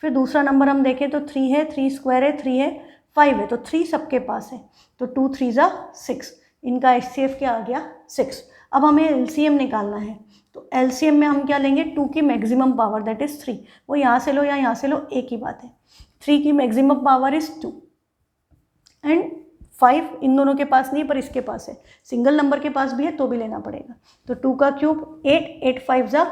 फिर दूसरा नंबर हम देखें तो 3 है, 3 स्क्वायर है, 3 है, 5 है, तो 3 सबके पास है, तो 2 3 ज़ा 6, इनका HCF क्या आ गया, 6। अब हमें LCM निकालना है, तो LCM में हम क्या लेंगे, 2 की मैक्सिमम पावर दैट इज़ 3, वो यहाँ से लो या यहाँ से लो, एक ही बात है। 3 की मैक्सिमम पावर इज़ 2 एंड 5 इन दोनों के पास नहीं, पर इसके पास है, सिंगल नंबर के पास भी है तो भी लेना पड़ेगा। तो 2 का क्यूब 8, 8 5 ज़ा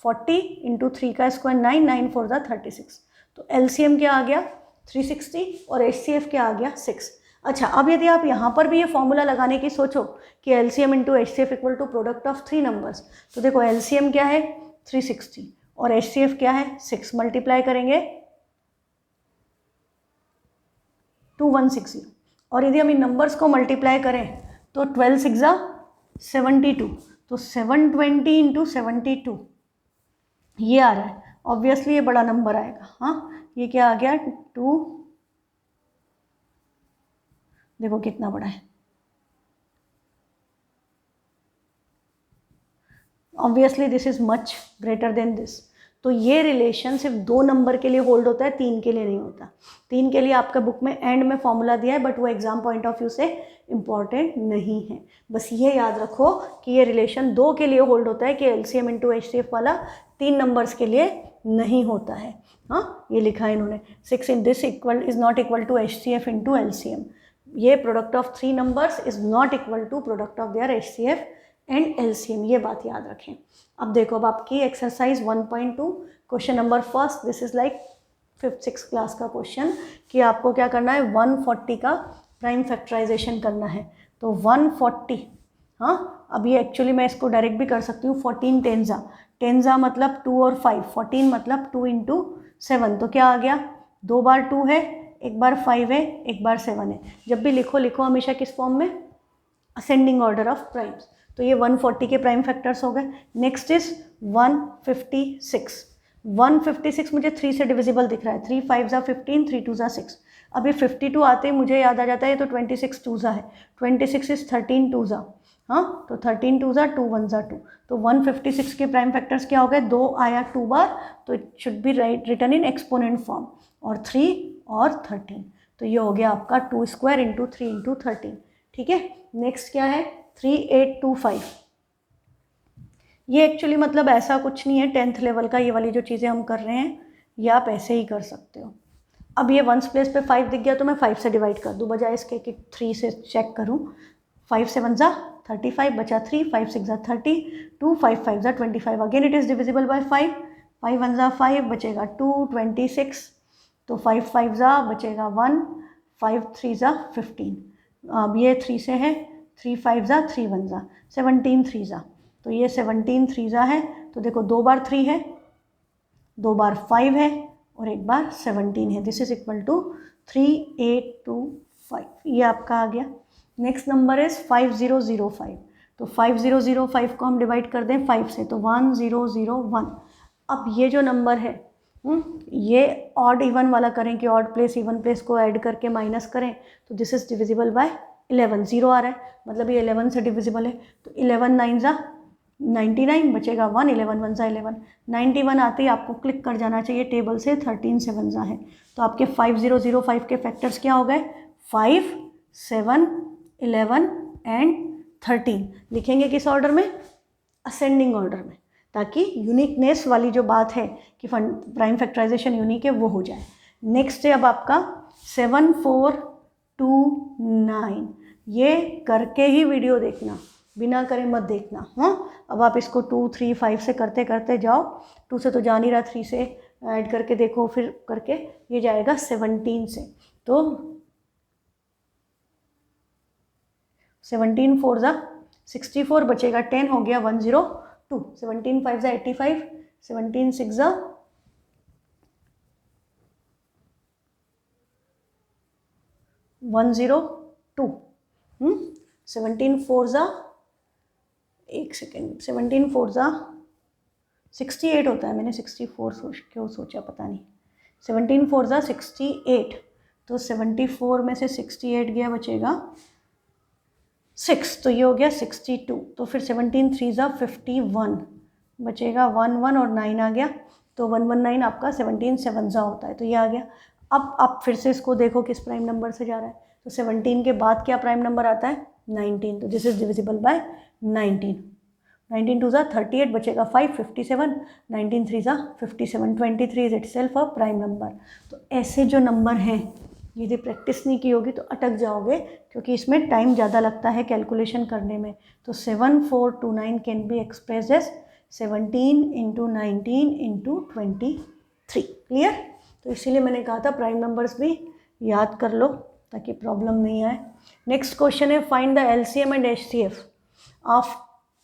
40 इंटू 3 का स्क्वायर 9, 9 4 ज़ा 36, तो LCM क्या आ गया 360 और HCF क्या आ गया 6। अच्छा, अब यदि आप यहाँ पर भी ये फॉर्मूला लगाने की सोचो कि LCM into HCF equal to product of 3 numbers, तो देखो LCM क्या है 360 और HCF क्या है 6, मल्टीप्लाई करेंगे 2160, और यदि हम इन नंबर्स को मल्टीप्लाई करें तो 12 6 ज़ा 72, तो 720 इंटू 72 ये आ रहा है, ऑब्वियसली ये बड़ा नंबर आएगा। हाँ, ये क्या आ गया 2, देखो कितना बड़ा है, obviously this is much greater than this, तो ये रिलेशन सिर्फ 2 नंबर के लिए होल्ड होता है, 3 के लिए नहीं होता। 3 के लिए आपका बुक में एंड में फॉर्मूला दिया है, बट वो एग्जाम पॉइंट ऑफ व्यू से इम्पॉर्टेंट नहीं है। बस ये याद रखो कि ये रिलेशन 2 के लिए होल्ड होता है कि LCM इंटू HCF वाला 3 नंबर्स के लिए नहीं होता है। हाँ, ये लिखा है इन्होंने, 6 in this equal is not equal to HCF into LCM। ये product of 3 numbers is not equal to product of their HCF and LCM, ये बात याद रखें। अब देखो, अब आपकी exercise 1.2 question number first, this is like 5th-6th class का क्वेश्चन कि आपको क्या करना है, 140 का प्राइम फैक्टराइजेशन करना है। तो 140, हाँ, अब ये एक्चुअली मैं इसको डायरेक्ट भी कर सकती हूँ, 14 टेंजा मतलब 2 और 5, 14 मतलब 2 इंटू 7, तो क्या आ गया, 2 बार 2 है, 1 बार 5 है, 1 बार 7 है। जब भी लिखो हमेशा किस फॉर्म में, असेंडिंग ऑर्डर ऑफ प्राइम्स। तो ये 140 के प्राइम फैक्टर्स हो गए। Next is 156। 156 मुझे 3 से डिविजिबल दिख रहा है, 3 5 ज़ा 15, 3 2 ज़ा 6। अब ये 52 आते ही मुझे याद आ जाता है, तो 26 2 ज़ा है, 26 इज 13 2 ज़ा, हाँ, तो 13 2 ज़ा 2 1 ज़ा 2। तो 156 के प्राइम फैक्टर्स क्या हो गए, 2 आया 2 बार, तो it should be written in exponent form, और 3 और 13, तो ये हो गया आपका 2 स्क्वायर इंटू 3 इंटू 13। ठीक है, नेक्स्ट क्या है, 3825। ये एक्चुअली मतलब ऐसा कुछ नहीं है 10th लेवल का, ये वाली जो चीज़ें हम कर रहे हैं ये आप ऐसे ही कर सकते हो। अब ये वंस प्लेस पे 5 दिख गया तो मैं 5 से डिवाइड कर दूँ, बजाय इसके कि 3 से चेक करूँ। 5 7 ज़ा 35 बचा 3, 5 6 ज़ा 30, 2 5 5 ज़ा 25, again it is divisible by 5, 5 1 ज़ा 5 बचेगा 2, 26, तो 5 5 ज़ा बचेगा 1, 5 3 ज़ा 15। अब ये 3 से है, 3 5 ज़ा 3 1 ज़ा 17 3 ज़ा, तो ये 17 3 ज़ा है, तो देखो 2 बार 3 है, 2 बार 5 है, और 1 बार 17 है। दिस इज इक्वल टू 3825, ये आपका आ गया। Next number is 5005। तो 5005 को हम डिवाइड कर दें 5 से, तो 1001। अब ये जो नंबर है, ये ऑड इवन वाला करें कि ऑड प्लेस इवन प्लेस को ऐड करके माइनस करें, तो दिस इज डिविजिबल बाय 11, 0 आ रहा है, मतलब ये 11 से डिविजिबल है, तो 11 9 ज़ा 99 बचेगा 1, 11 1 ज़ा 11, 91 आते ही आपको क्लिक कर जाना चाहिए टेबल से, 13 7 ज़ा है, तो आपके 5005 के फैक्टर्स क्या हो गए, 5 7 11 एंड 13। लिखेंगे किस ऑर्डर में, असेंडिंग ऑर्डर में, ताकि यूनिकनेस वाली जो बात है कि प्राइम फैक्टराइजेशन यूनिक है वो हो जाए। नेक्स्ट है अब आपका 7429, ये करके ही वीडियो देखना, बिना करे मत देखना। हाँ, अब आप इसको 2 3 5 से करते करते जाओ, 2 से तो जा नहीं रहा, 3 से ऐड करके देखो, फिर करके ये जाएगा 17 से, तो 17 4 ज़ा 64 बचेगा, 10 हो गया 102, 17 5 ज़ा 85, 17 6 ज़ा 102, 17 4 ज़ा, एक सेकेंड, 17 4 ज़ा 68 होता है, मैंने 64 क्यों सोचा पता नहीं, 17 4 ज़ा 68, तो 74 में से 68 गया, बचेगा 6, तो ये हो गया 62, तो फिर 17 3 ज़ा 51 बचेगा 1 1 और 9 आ गया, तो 119 आपका 17 7 ज़ा होता है, तो ये आ गया। अब आप फिर से इसको देखो किस प्राइम नंबर से जा रहा है, तो 17 के बाद क्या प्राइम नंबर आता है, 19, तो दिस इज डिविजिबल बाय 19, 19 2 ज़ा 38 बचेगा 5, 57, 19 3 ज़ा 57, 23 is itself a prime number. तो ऐसे जो नंबर हैं, यदि प्रैक्टिस नहीं की होगी तो अटक जाओगे, क्योंकि इसमें टाइम ज़्यादा लगता है कैलकुलेशन करने में। तो 7429 can be express as 17 into 19 into 23, clear. तो इसीलिए मैंने कहा था प्राइम नंबर्स भी याद कर लो ताकि प्रॉब्लम नहीं आए। नेक्स्ट क्वेश्चन है, find the LCM and HCF of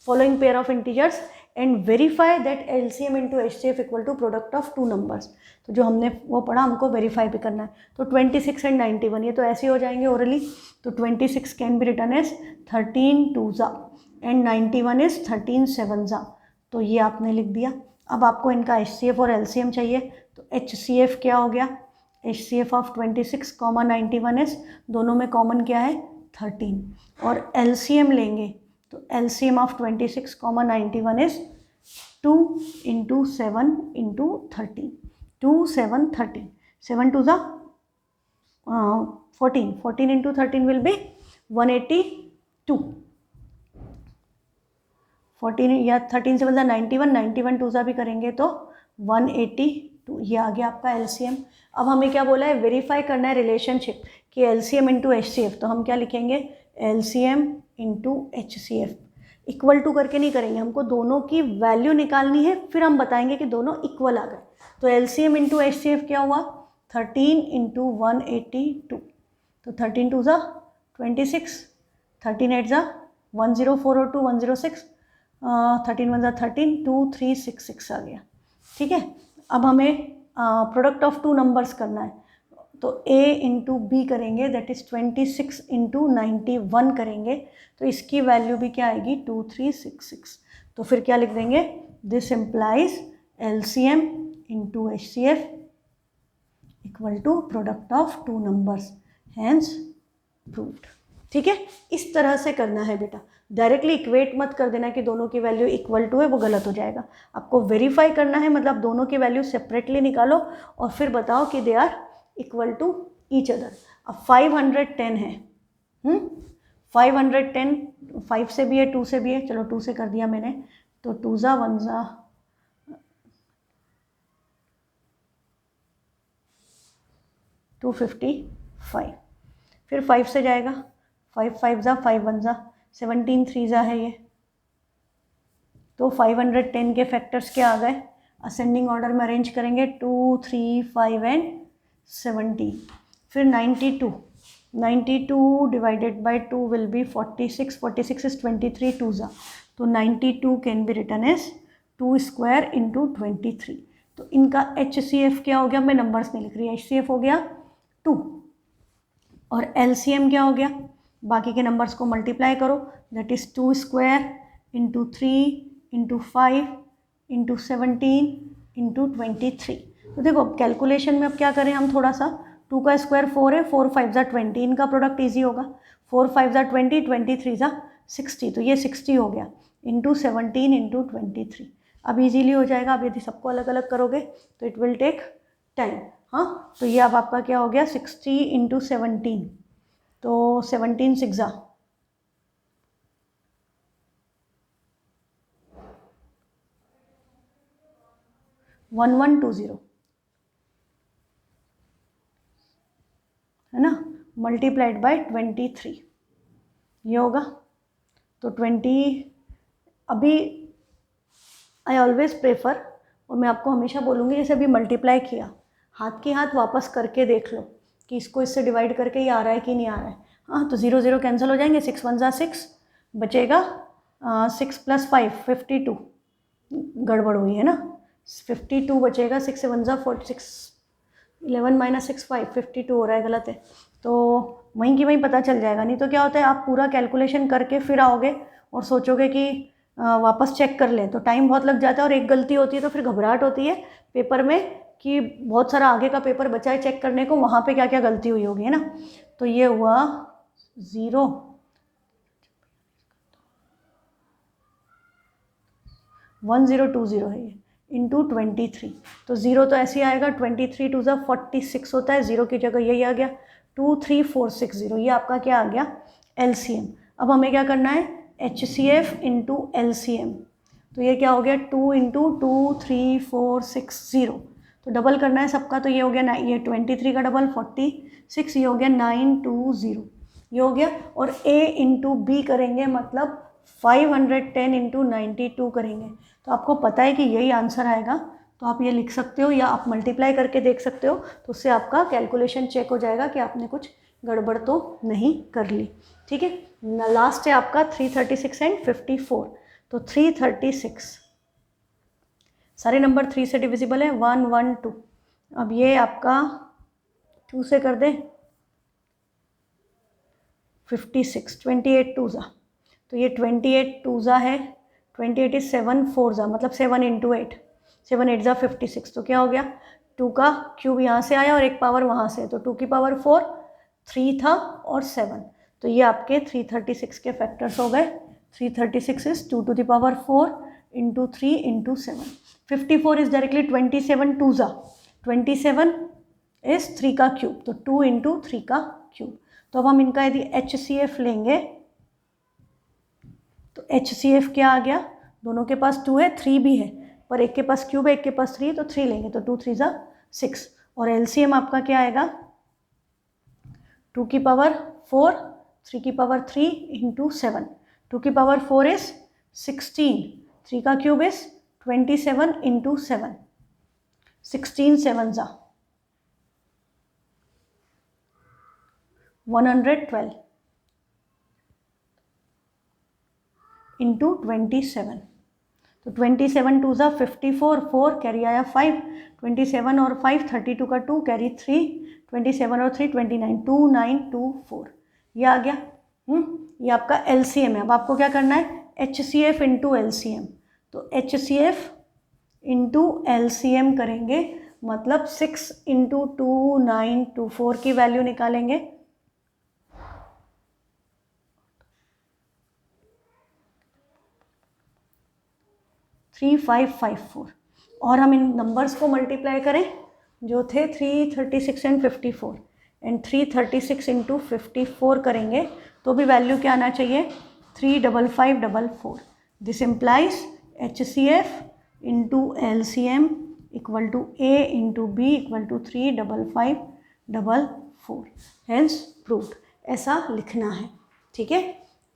following pair of integers and verify that LCM into HCF equal to product of 2 numbers। तो जो हमने वो पढ़ा, हमको वेरीफाई भी करना है। तो 26 एंड 91 ये तो ऐसे हो जाएंगे ओरली, तो 26 कैन बी रिटन एज 13 2 ज़ा एंड 91 इज 13 7 ज़ा, तो ये आपने लिख दिया। अब आपको इनका HCF और LCM चाहिए, तो HCF क्या हो गया, HCF ऑफ 26 91 इज, दोनों में कॉमन क्या है 13, और LCM लेंगे तो LCM of 26 91 is 2 into 7 into 13, 2 7 13, 7 2 ज़ा 14, 14 इंटू 13 विल बी 182, 14 या 13 से बजा 91, 91 टू ज़ा भी करेंगे तो 182, ये आ गया आपका एलसीएम। अब हमें क्या बोला है, वेरीफाई करना है रिलेशनशिप कि एलसीएम इंटू एचसीएफ, तो हम क्या लिखेंगे, LCM into HCF equal to करके नहीं करेंगे, हमको दोनों की वैल्यू निकालनी है, फिर हम बताएंगे कि दोनों इक्वल आ गए। तो एलसीएम इंटू एचसीएफ क्या हुआ, 13 इंटू 182, तो 13 टू ज़ा 26, 13 8 ज़ा 104 और 2 106, 13 1 ज़ा 13, 2 3 6 6 आ गया। ठीक है, अब हमें प्रोडक्ट ऑफ टू नंबर्स करना है, तो a इंटू बी करेंगे, दैट इज़ 26 इंटू 91 करेंगे, तो इसकी वैल्यू भी क्या आएगी, 2366। तो फिर क्या लिख देंगे, this implies LCM into HCF equal to product of two numbers, hence proved. ठीक है, इस तरह से करना है बेटा, डायरेक्टली इक्वेट मत कर देना कि दोनों की वैल्यू इक्वल टू है, वो गलत हो जाएगा। आपको वेरीफाई करना है, मतलब दोनों की वैल्यू सेपरेटली निकालो और फिर बताओ कि they are equal to each other. अब 510 है, 510 5 से भी है 2 से भी है, चलो 2 से कर दिया मैंने, तो 2 ज़ा 1 ज़ा 255, फिर 5 से जाएगा, 5 5 ज़ा 5 1 ज़ा 17, 3 ज़ा है ये, तो 510 के फैक्टर्स क्या आ गए, असेंडिंग ऑर्डर में अरेंज करेंगे, 2 3 5 एंड 17, फिर 92 divided by 2 will be 46, 46 is 23 2 ज़ा, तो 92 can be written as 2 square into 23। तो इनका HCF क्या हो गया, मैं नंबर्स नहीं लिख रही, HCF हो गया 2 और LCM क्या हो गया, बाकी के नंबर्स को मल्टीप्लाई करो, that is 2 square into 3 into 5 into 17 into 23। तो देखो कैलकुलेशन में अब क्या करें हम, थोड़ा सा 2 का स्क्वायर 4 है, 4 5 ज़ा 20, इनका प्रोडक्ट ईजी होगा, 4 5 ज़ा 20, 23 ज़ा 60, तो ये 60 हो गया इंटू 17 इंटू 23। अब इजीली हो जाएगा, अब यदि सबको अलग अलग करोगे तो इट विल टेक टाइम। हाँ, तो ये अब आपका क्या हो गया, 60 इंटू 17, तो 17 6 ज़ा 1120 है ना, मल्टीप्लाइड बाय 23 ये होगा, तो 20। अभी आई ऑलवेज प्रेफर, और मैं आपको हमेशा बोलूँगी, जैसे अभी मल्टीप्लाई किया, हाथ के हाथ वापस करके देख लो कि इसको इससे डिवाइड करके ये आ रहा है कि नहीं आ रहा है। हाँ, तो 0 0 कैंसिल हो जाएंगे, 6 1 ज़ा 6 बचेगा, 6 + 5 52, गड़बड़ हुई है ना, 52 बचेगा, 6 से 1 ज़ा 46, 11 - 6 5 52 हो रहा है, गलत है, तो वहीं की वहीं पता चल जाएगा। नहीं तो क्या होता है, आप पूरा कैलकुलेशन करके फिर आओगे और सोचोगे कि वापस चेक कर लें, तो टाइम बहुत लग जाता है, और एक गलती होती है तो फिर घबराहट होती है पेपर में कि बहुत सारा आगे का पेपर बचा है चेक करने को, वहाँ पे क्या क्या गलती हुई होगी, है ना। तो ये हुआ 0 1020 है ये, इंटू 23, तो 0 तो ऐसे ही आएगा, 23 2 ज़ा 46 होता है, 0 की जगह यही आ गया, 23460, ये आपका क्या आ गया, LCM। अब हमें क्या करना है, HCF इंटू LCM, तो ये क्या हो गया, 2 इंटू 23460, तो डबल करना है सबका, तो ये हो गया ये 23 का डबल 46, ये हो गया 920, ये हो गया। और A इंटू बी करेंगे, मतलब 510 इंटू 92 करेंगे, तो आपको पता है कि यही आंसर आएगा, तो आप ये लिख सकते हो या आप मल्टीप्लाई करके देख सकते हो, तो उससे आपका कैलकुलेशन चेक हो जाएगा कि आपने कुछ गड़बड़ तो नहीं कर ली। ठीक है, लास्ट है आपका 336 एंड 54, तो 336 सारे नंबर 3 से डिविजिबल है, 1 1 2, अब ये आपका 2 से कर दें, 56 28 2 ज़ा, तो ये 28 2 ज़ा है, 28 इज 7 4 ज़ा, मतलब 7 इंटू 8, 7 8 ज़ा 56, तो क्या हो गया, 2 का क्यूब यहाँ से आया और एक पावर वहाँ से, तो 2 की पावर 4, 3 था और 7, तो ये आपके 336 के फैक्टर्स हो गए। 336 is 2 to the power 4 into 3 into 7. 54 is directly 27 2 ज़ा 27 इज 3 का क्यूब, तो 2 इंटू 3 का क्यूब. तो अब हम इनका यदि HCF लेंगे तो HCF क्या आ गया, दोनों के पास 2 है 3 भी है, पर एक के पास क्यूब है एक के पास 3 है, तो 3 लेंगे तो 2 3 ज़ा 6. और LCM आपका क्या आएगा 2 की पावर 4 3 की पावर 3 इंटू 7. 2 की पावर 4 इज 16, 3 का क्यूब इज 27 इंटू 7. 16 7 ज़ा 112 इंटू 27. तो 27 2 ज़ा 54, 4 कैरी आया 5, 27 और 5 32 का 2 कैरी 3, 27 और 3 29, 2924 ये आ गया. ये आपका LCM है. अब आपको क्या करना है HCF इंटू LCM. तो HCF इंटू LCM करेंगे, मतलब 6 इंटू 2924 की वैल्यू निकालेंगे. थ्री 554 और हम इन नंबर्स को मल्टीप्लाई करें जो थे 336 एंड 54 एंड 336 इंटू 54 करेंगे तो भी वैल्यू क्या आना चाहिए 35544. This implies HCF into LCM equal to A into B equal to 35544. Hence proved. ऐसा लिखना है. ठीक है,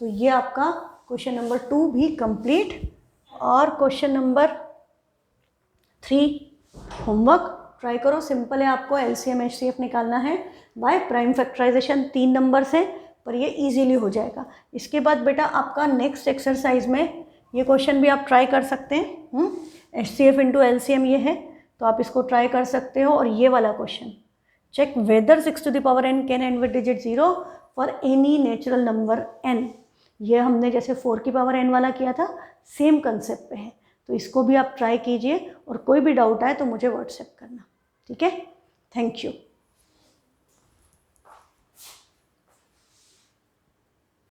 तो ये आपका क्वेश्चन नंबर 2 भी कंप्लीट. और क्वेश्चन नंबर 3 होमवर्क ट्राई करो, सिंपल है. आपको LCM HCF निकालना है बाय प्राइम फैक्टराइजेशन. 3 नंबर्स हैं पर ये इजीली हो जाएगा. इसके बाद बेटा आपका नेक्स्ट एक्सरसाइज में ये क्वेश्चन भी आप ट्राई कर सकते हैं. HCF इंटू LCM ये है तो आप इसको ट्राई कर सकते हो. और ये वाला question check whether 6 to the power n can end with digit 0 for any natural number n. ये हमने जैसे 4 की पावर n वाला किया था, सेम कंसेप्ट पे है. तो इसको भी आप ट्राई कीजिए और कोई भी डाउट आए तो मुझे व्हाट्सएप करना. ठीक है, थैंक यू.